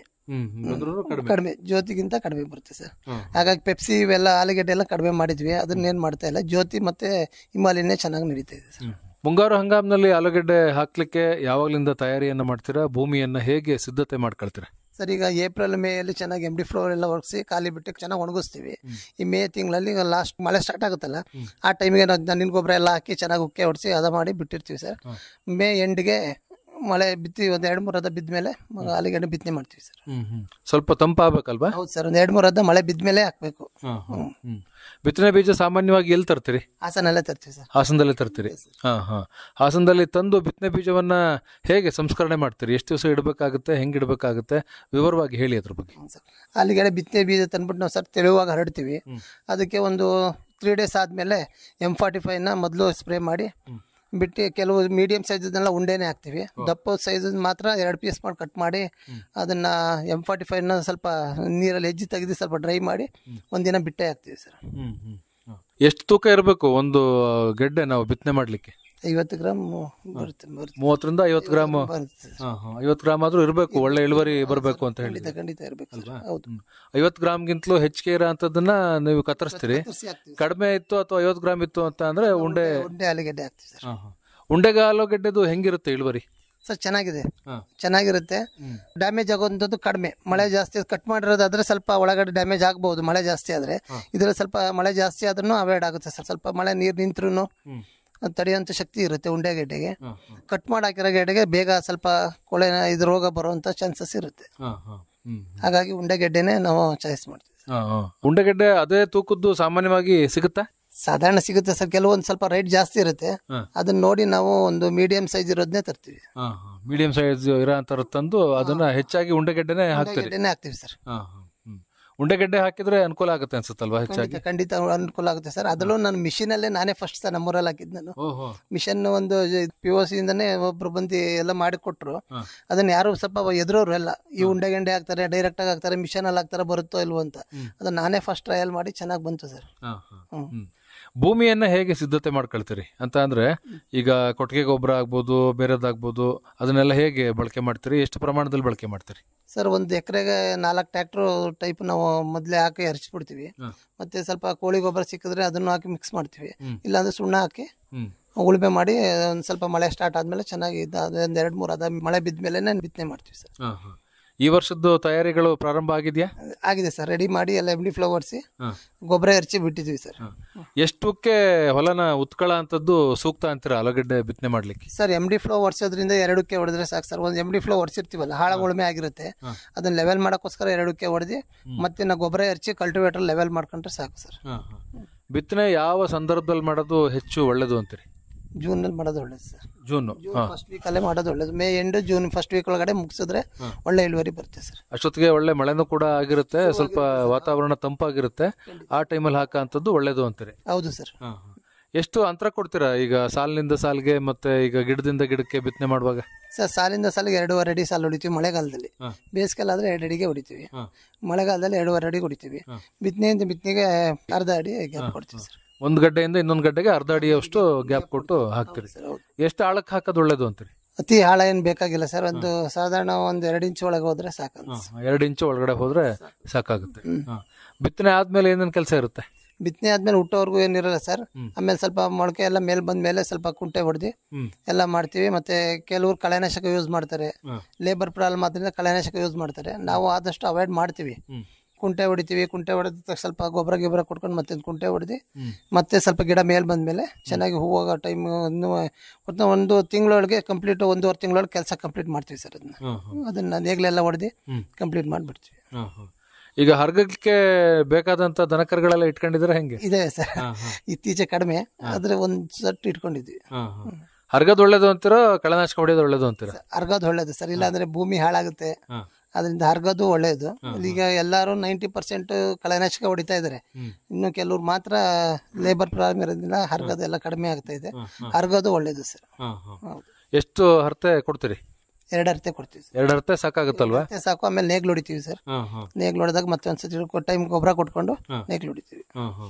ಕಡಿಮೆ, ಜ್ಯೋತಿಗಿಂತ ಕಡಿಮೆ ಬರುತ್ತೆ ಸರ್. ಹಾಗಾಗಿ ಪೆಪ್ಸಿ ಇವೆಲ್ಲ ಆಲೂಗಡ್ಡೆ ಎಲ್ಲ ಕಡಿಮೆ ಮಾಡಿದ್ವಿ. ಅದನ್ನ ಏನ್ ಮಾಡ್ತಾ ಇಲ್ಲ, ಜ್ಯೋತಿ ಮತ್ತೆ ಹಿಮಾಲಯನೇ ಚೆನ್ನಾಗಿ ನಡೀತಾ ಇದೆ ಸರ್. ಮುಂಗಾರು ಹಂಗಾಮಿನಲ್ಲಿ ಆಲೂಗಡ್ಡೆ ಹಾಕ್ಲಿಕ್ಕೆ ಯಾವಾಗ್ಲಿಂದ ತಯಾರಿಯನ್ನ ಮಾಡ್ತೀರಾ? ಭೂಮಿಯನ್ನ ಹೇಗೆ ಸಿದ್ಧತೆ ಮಾಡ್ಕೊಳ್ತೀರಾ? ಸರ್ ಈಗ ಏಪ್ರಿಲ್ ಮೇಯಲ್ಲಿ ಚೆನ್ನಾಗಿ MD ಫ್ಲೋರ್ ಎಲ್ಲ ಒಣಗಿಸಿ ಖಾಲಿ ಬಿಟ್ಟು ಚೆನ್ನಾಗಿ ಒಣಗಿಸ್ತೀವಿ. ಈ ಮೇ ತಿಂಗಳಲ್ಲಿ ಲಾಸ್ಟ್ ಮಳೆ ಸ್ಟಾರ್ಟ್ ಆಗುತ್ತಲ್ಲ, ಆ ಟೈಮಿಗೆ ನಾವು ಗೊಬ್ಬರ ಎಲ್ಲ ಹಾಕಿ ಚೆನ್ನಾಗಿ ಉಕ್ಕೆ ಹೊಡಿಸಿ ಅದ ಮಾಡಿ ಬಿಟ್ಟಿರ್ತೀವಿ ಸರ್. ಮೇ ಎಂಡ್ಗೆ ಮಳೆ ಬಿತ್ತಿ 1-2-3 ಹದ ಬಿದ್ಮೇಲೆ ಆಲೂಗಡ್ಡೆ ಬಿತ್ತನೆ ಮಾಡ್ತೀವಿ ಸರ್. ಸ್ವಲ್ಪ ತಂಪಾಗಬೇಕಲ್ವಾ? ಹೌದು ಸರ್, 1-2-3 ಹದ ಮಳೆ ಬಿದ್ಮೇಲೆ ಹಾಕ್ಬೇಕು. ಬಿತ್ತನೆ ಬೀಜ ಸಾಮಾನ್ಯವಾಗಿ ಎಲ್ಲಿ ತರ್ತೀರಿ? ಹಾಸನಲ್ಲೇ ತರ್ತೀವಿ ಸರ್. ಹಾಸನದಲ್ಲೇ ತರ್ತೀರಿ? ಹಾಸನದಲ್ಲಿ ತಂದು ಬಿತ್ತನೆ ಬೀಜವನ್ನ ಹೇಗೆ ಸಂಸ್ಕರಣೆ ಮಾಡ್ತೀರಿ? ಎಷ್ಟು ದಿವಸ ಇಡಬೇಕಾಗುತ್ತೆ, ಹೆಂಗ್ ಇಡಬೇಕಾಗುತ್ತೆ, ವಿವರವಾಗಿ ಹೇಳಿ ಅದ್ರ ಬಗ್ಗೆ. ಆಲೂಗಡ್ಡೆ ಬಿತ್ತನೆ ಬೀಜ ತಂದ್ಬಿಟ್ಟು ನಾವು ಸರ್ ತೆಳುವಾಗಿ ಹರಡ್ತೀವಿ. ಅದಕ್ಕೆ ಒಂದು 3 days ಆದ್ಮೇಲೆ M45 ಮೊದಲು ಸ್ಪ್ರೇ ಮಾಡಿ ಬಿಟ್ಟು, ಕೆಲವು ಮೀಡಿಯಂ ಸೈಜ್ನೆಲ್ಲ ಉಂಡೆನೇ ಹಾಕ್ತಿವಿ. ದಪ್ಪ ಸೈಜ್ ಮಾತ್ರ 2 ಪೀಸ್ ಮಾಡಿ ಕಟ್ ಮಾಡಿ ಅದನ್ನ M45 ಸ್ವಲ್ಪ ನೀರಲ್ಲಿ ಹೆಜ್ಜಿ ತೆಗೆದು ಸ್ವಲ್ಪ ಡ್ರೈ ಮಾಡಿ ಒಂದಿನ ಬಿಟ್ಟೆ ಹಾಕ್ತಿವಿ ಸರ್. ಎಷ್ಟು ತೂಕ ಇರಬೇಕು ಒಂದು ಗೆಡ್ಡೆ ನಾವು ಬಿತ್ತನೆ ಮಾಡ್ಲಿಕ್ಕೆ? 50 ಗ್ರಾಮ್ ಬರುತ್ತೆ. 30ರಿಂದ 50 ಗ್ರಾಮ್. 50 ಗ್ರಾಮ್ ಆದ್ರೂ ಇರಬೇಕು, ಒಳ್ಳೆ ಇಳುವರಿ ಬರಬೇಕು ಅಂತ ಹೇಳಿ. ಖಂಡಿತ ಇರಬೇಕು. ಹೌದು, 50 ಗ್ರಾಮ್ಗಿಂತಲೂ ಹೆಚ್ಚಿಗೆ ಇರೋ ಅಂತದನ್ನ ನೀವು ಕತ್ತರಿಸ್ತೀರಿ. ಕಡಿಮೆ ಇತ್ತು ಅಥವಾ 50 ಗ್ರಾಮ್ ಇತ್ತು ಅಂತ ಅಂದ್ರೆ ಉಂಡೆ ಆಲೂಗಡ್ಡೆ ಹಾಕ್ತಿವಿ ಸರ್. ಉಂಡೆಗೆ ಆಲೂಗಡ್ಡೆದು ಹೆಂಗಿರುತ್ತೆ ಇಳುವರಿ? ಸರ್ ಚೆನ್ನಾಗಿರುತ್ತೆ. ಡ್ಯಾಮೇಜ್ ಆಗೋಂಥದ್ದು ಕಡಿಮೆ. ಮಳೆ ಜಾಸ್ತಿ ಕಟ್ ಮಾಡಿರೋದಾದ್ರೆ ಸ್ವಲ್ಪ ಒಳಗಡೆ ಡ್ಯಾಮೇಜ್ ಆಗ್ಬಹುದು ಮಳೆ ಜಾಸ್ತಿ ಆದ್ರೆ. ಇದ್ರಲ್ಲಿ ಸ್ವಲ್ಪ ಮಳೆ ಜಾಸ್ತಿ ಆದ್ರೂ ಅವಾಯ್ಡ್ ಆಗುತ್ತೆ ಸರ್. ಸ್ವಲ್ಪ ಮಳೆ ನೀರು ನಿಂತ್ರು ತಡೆಯುವಂತ ಶಕ್ತಿ ಇರುತ್ತೆ ಉಂಡೆಗೆಡ್ಡೆಗೆ. ಕಟ್ ಮಾಡಿ ಹಾಕಿರೋ ಗೆಡ್ಡೆಗೆ ಬೇಗ ಸ್ವಲ್ಪ ಕೊಳೆ ಇದು ರೋಗ ಬರುವಂತ ಚಾನ್ಸಸ್ ಇರುತ್ತೆ. ಹಾಗಾಗಿ ಉಂಡೆಗೆಡ್ಡೆನೆ ನಾವು ಚಾಯ್ಸ್ ಮಾಡ್ತೀವಿ. ಉಂಡೆಗೆಡ್ಡೆ ಅದೇ ತೂಕದ್ದು ಸಾಮಾನ್ಯವಾಗಿ ಸಿಗುತ್ತಾ? ಸಾಧಾರಣ ಸಿಗುತ್ತೆ ಸರ್. ಕೆಲವೊಂದು ಸ್ವಲ್ಪ ರೇಟ್ ಜಾಸ್ತಿ ಇರುತ್ತೆ, ಅದನ್ನ ನೋಡಿ ನಾವು ಒಂದು ಮೀಡಿಯಂ ಸೈಜ್ ಇರೋದನ್ನೇ ತರ್ತೀವಿ. ಮೀಡಿಯಂ ಸೈಜ್ ಇರೋ ಅಂತ ತಂದು ಅದನ್ನ ಹೆಚ್ಚಾಗಿ ಉಂಡೆಗೆಡ್ಡೆನೆ ಹಾಕ್ತಿವಿ ಸರ್. ಉಂಡೆಗೆಡ್ಡೆ ಹಾಕಿದ್ರೆ ಅನುಕೂಲ ಆಗುತ್ತೆ ಅನ್ಸುತ್ತಲ್ವಾ? ಹೆಚ್ಚಾಗಿ ಖಂಡಿತ ಅನುಕೂಲ ಆಗುತ್ತೆ ಸರ್. ಅದರಲ್ಲೂ ನಾನು ಮಿಷಿನ್ ಅಲ್ಲೇ ನಾನೇ ಫಸ್ಟ್ ಸರ್ ನಮ್ಮೂರಲ್ಲಿ ಹಾಕಿದ್. ನಾನು ಮಿಷನ್ ಒಂದು POC ಇಂದಾನೆ ಒಬ್ರು ಬಂದು ಎಲ್ಲ ಮಾಡಿ ಕೊಟ್ರು. ಅದನ್ನ ಯಾರು ಸ್ವಲ್ಪ ಎದುರೋರು ಎಲ್ಲ ಈ ಉಂಡೆಗೆಂಡೆ ಹಾಕ್ತಾರೆ, ಡೈರೆಕ್ಟ್ ಆಗಿ ಹಾಕ್ತಾರೆ, ಮಿಷನ್ ಅಲ್ಲಿ ಹಾಕ್ತಾರೆ, ಬರುತ್ತೋ ಇಲ್ವೋ ಅಂತ. ಅದನ್ನ ನಾನೇ ಫಸ್ಟ್ ಟ್ರಯಲ್ ಮಾಡಿ ಚೆನ್ನಾಗಿ ಬಂತು ಸರ್. ಭೂಮಿಯನ್ನ ಹೇಗೆ ಸಿದ್ಧತೆ ಮಾಡ್ಕೊಳ್ತೀರಿ ಅಂತ ಅಂದ್ರೆ, ಈಗ ಕೊಟ್ಟಿಗೆ ಗೊಬ್ಬರ ಆಗ್ಬೋದು, ಬೇರೆದಾಗ್ಬೋದು, ಅದನ್ನೆಲ್ಲ ಹೇಗೆ ಬಳಕೆ ಮಾಡ್ತೀರಿ? ಎಷ್ಟು ಪ್ರಮಾಣದಲ್ಲಿ ಬಳಕೆ ಮಾಡ್ತೀರಿ ಸರ್? 1 ಎಕರೆಗೆ 4 ಟ್ರ್ಯಾಕ್ಟರ್ ಟೈಪ್ ನಾವು ಮೊದಲೇ ಹಾಕಿ ಹರಿಸ್ಬಿಡ್ತೀವಿ. ಮತ್ತೆ ಸ್ವಲ್ಪ ಕೋಳಿ ಗೊಬ್ಬರ ಸಿಕ್ಕಿದ್ರೆ ಅದನ್ನು ಹಾಕಿ ಮಿಕ್ಸ್ ಮಾಡ್ತೀವಿ. ಇಲ್ಲಾಂದ್ರೆ ಸುಣ್ಣ ಹಾಕಿ ಉಳುಮೆ ಮಾಡಿ ಒಂದ್ ಸ್ವಲ್ಪ ಮಳೆ ಸ್ಟಾರ್ಟ್ ಆದ್ಮೇಲೆ ಚೆನ್ನಾಗಿ 1-2-3 ಅದ ಮಳೆ ಬಿದ್ಮೇಲೆ ಬಿತ್ತನೆ ಮಾಡ್ತೀವಿ ಸರ್. ಈ ವರ್ಷದ್ದು ತಯಾರಿಗಳು ಪ್ರಾರಂಭ ಆಗಿದೆಯಾ? ಆಗಿದೆ ಸರ್. ರೆಡಿ ಮಾಡಿ ಎಲ್ಲ MD ಫ್ಲೋ ಹೊಡಿಸಿ ಗೊಬ್ಬರ ಎರಚಿ ಬಿಟ್ಟಿದ್ವಿ ಸರ್. ಎಷ್ಟಕ್ಕೆ ಹೊಲನ ಉತ್ಕಳ ಅಂತದ್ದು ಸೂಕ್ತ ಅಂತೀರಾ ಆಲೂಗಡ್ಡೆ ಬಿತ್ತನೆ ಮಾಡ್ಲಿಕ್ಕೆ? ಸರ್ MD ಫ್ಲೋ ಹೊಡ್ಸೋದ್ರಿಂದ 2ಕ್ಕೆ ಹೊಡೆದ್ರೆ ಸಾಕು ಸರ್. ಒಂದು MD ಫ್ಲೋ ಹೊಡ್ಸಿರ್ತೀವಲ್ಲ, ಹಾಳ ಉಳುಮೆ ಆಗಿರುತ್ತೆ, ಅದನ್ನ ಲೆವೆಲ್ ಮಾಡಕ್ಕೋಸ್ಕರ 2ಕ್ಕೆ ಹೊಡೆದಿ ಮತ್ತೆ ನಾವು ಗೊಬ್ಬರ ಎರಚಿ ಕಲ್ಟಿವೇಟರ್ ಲೆವೆಲ್ ಮಾಡ್ಕೊಂಡ್ರೆ ಸಾಕು ಸರ್. ಬಿತ್ತನೆ ಯಾವ ಸಂದರ್ಭದಲ್ಲಿ ಮಾಡೋದು ಹೆಚ್ಚು ಒಳ್ಳೇದು ಅಂತೀರಿ? ಜೂನ್ ನಲ್ಲಿ ಮಾಡೋದು ಒಳ್ಳೇದು ಸರ್. ಜೂನ್ ಫಸ್ಟ್ ವೀಕ್ ಅಲ್ಲೇ ಮಾಡೋದು ಒಳ್ಳೇದು. May end June first week ಒಳಗಡೆ ಮುಗಿಸಿದ್ರೆ ಒಳ್ಳೆ ಇಳುವರಿ ಬರುತ್ತೆ ಸರ್. ಅಷ್ಟೊತ್ತಿಗೆ ಒಳ್ಳೆ ಮಳೆನೂ ಕೂಡ ಆಗಿರುತ್ತೆ, ಸ್ವಲ್ಪ ವಾತಾವರಣ ತಂಪಾಗಿರುತ್ತೆ. ಆ ಟೈಮಲ್ಲಿ ಹಾಕಂತದ್ದು ಒಳ್ಳೇದು ಅಂತೀರಿ? ಹೌದು ಸರ್. ಎಷ್ಟು ಅಂತರ ಕೊಡ್ತೀರಾ ಈಗ ಸಾಲಿನಿಂದ ಸಾಲಿಗೆ ಮತ್ತೆ ಈಗ ಗಿಡದಿಂದ ಗಿಡಕ್ಕೆ ಬಿತ್ತನೆ ಮಾಡುವಾಗ? ಸರ್ ಸಾಲಿಂದ ಸಾಲಿಗೆ 2.5 ಅಡಿ ಸಾಲು ಹೊಡಿತೀವಿ ಮಳೆಗಾಲದಲ್ಲಿ. ಬೇಸಿಗೆಲ್ಲ ಆದ್ರೆ 2 ಅಡಿಗೆ ಹೊಡಿತೀವಿ. ಮಳೆಗಾಲದಲ್ಲಿ 2.5 ಅಡಿ ಹೊಡಿತೀವಿ. ಬಿತ್ತನೆಯಿಂದ ಬಿತ್ತನೆಗೆ ಅರ್ಧ ಅಡಿ ಗ್ಯಾಪ್ ಕೊಡ್ತೀವಿ ಸರ್. ಒಂದ್ ಗಡ್ಡೆಯಿಂದ ಇನ್ನೊಂದ್ ಗಡ್ಡೆಗೆ ಅರ್ಧ ಅಡಿಯಷ್ಟು ಗ್ಯಾಪ್ ಕೊಟ್ಟು ಹಾಕ್ತೀರಿ. ಎಷ್ಟು ಆಳಕ್ಕೆ ಹಾಕೋದು ಒಳ್ಳೇದು ಅಂತೀರಿ? ಅತಿ ಆಳ ಏನ್ ಬೇಕಾಗಿಲ್ಲ ಸರ್. ಒಂದು ಸಾಧಾರಣ 1-2 ಇಂಚ್ ಒಳಗೆ ಹೋದ್ರೆ ಸಾಕು. 2 ಇಂಚು ಒಳಗಡೆ ಹೋದ್ರೆ ಸಾಕಾಗುತ್ತೆ. ಬಿತ್ತನೆ ಆದ್ಮೇಲೆ ಏನೇನ್ ಕೆಲಸ ಇರುತ್ತೆ? ಬಿತ್ತನೆ ಆದ್ಮೇಲೆ ಹುಟ್ಟೋವರೆಗೂ ಏನಿರಲ್ಲ ಸರ್. ಆಮೇಲೆ ಸ್ವಲ್ಪ ಮೊಳಕೆ ಎಲ್ಲ ಮೇಲ್ ಬಂದ್ಮೇಲೆ ಸ್ವಲ್ಪ ಕುಂಟೆ ಹೊಡೆದಿ ಎಲ್ಲ ಮಾಡ್ತೀವಿ. ಮತ್ತೆ ಕೆಲವರು ಕಳೆನಾಶಕ ಯೂಸ್ ಮಾಡ್ತಾರೆ. ಲೇಬರ್ ಪ್ರಾಬ್ಲಮ್ ಆದ್ರಿಂದ ಕಳೆನಾಶಕ ಯೂಸ್ ಮಾಡ್ತಾರೆ. ನಾವು ಆದಷ್ಟು ಅವಾಯ್ಡ್ ಮಾಡ್ತೀವಿ. ಕುಂಟೆ ಹೊಡಿತೀವಿ. ಕುಂಟೆ ಹೊಡೆದ ಸ್ವಲ್ಪ ಗೊಬ್ಬರ ಕೊಟ್ಕೊಂಡು ಮತ್ತೆ ಕುಂಟೆ ಹೊಡೆದು ಮತ್ತೆ ಸ್ವಲ್ಪ ಗಿಡ ಮೇಲೆ ಬಂದ್ಮೇಲೆ ಚೆನ್ನಾಗಿ ಹೂವಾಗ ಟೈಮ್ ಒಂದು ತಿಂಗಳೊಳಗೆ ಕಂಪ್ಲೀಟ್ 1.5 ತಿಂಗಳೊಳಗೆ ಕೆಲಸ ಕಂಪ್ಲೀಟ್ ಮಾಡ್ತೀವಿ ಸರ್. ಅದನ್ನ ನೇಗ್ಲೆಲ್ಲ ಹೊಡೆದು ಕಂಪ್ಲೀಟ್ ಮಾಡಿಬಿಡ್ತೀವಿ. ಈಗ ಹರ್ಗಕ್ಕೆ ಬೇಕಾದಂತ ದನಕರುಗಳೆಲ್ಲ ಇಟ್ಕೊಂಡಿದ್ರೆ ಹೆಂಗೆ? ಇದೆ ಸರ್, ಇತ್ತೀಚೆ ಕಡಿಮೆ ಆದ್ರೆ ಒಂದ್ ಸಟ್ ಇಟ್ಕೊಂಡಿದ್ವಿ. ಹರ್ಗದ್ ಒಳ್ಳೇದು ಅಂತೀರೋ ಕಳೆನಾಶಕ ಹೊಡೆಯೋದು ಒಳ್ಳೇದು ಅಂತೀರಾ? ಹರ್ಗದ್ ಒಳ್ಳೇದು ಸರ್, ಇಲ್ಲ ಅಂದ್ರೆ ಭೂಮಿ ಹಾಳಾಗುತ್ತೆ. ಅದರಿಂದ ಹರ್ಗದು ಒಳ್ಳೇದು. ಈಗ ಎಲ್ಲಾರು 90% ಕಳೆನಾಶಕ ಹೊಡಿತಾ ಇದಾರೆ. ಇನ್ನು ಕೆಲವ್ರು ಮಾತ್ರ ಲೇಬರ್ ಪ್ರಾಬ್ಲಮ್ ಇರೋದ್ರಿಂದ ಹರ್ಗದು ಎಲ್ಲ ಕಡಿಮೆ ಆಗ್ತಾ ಇದೆ. ಹರ್ಗದು ಒಳ್ಳೇದು ಸರ್. ಎಷ್ಟು ಹರತೆ ಕೊಡ್ತೀರಿ? 2 ಹರತೆ ಕೊಡ್ತೀವಿ. 2 ಹರತೆ ಸಾಕಾಗುತ್ತಲ್ವಾ? ಸಾಕು. ಆಮೇಲೆ ನೇಗ್ಲು ಹೊಡಿತೀವಿ ಸರ್. ನೇಗ್ಲು ಹೊಡೆದಾಗ ಮತ್ತೆ ಒಂದ್ಸತಿ ಟೈಮ್ ಗೊಬ್ಬರ ಕೊಟ್ಕೊಂಡು ನೇಗ್ಲು ಹೊಡಿತೀವಿ.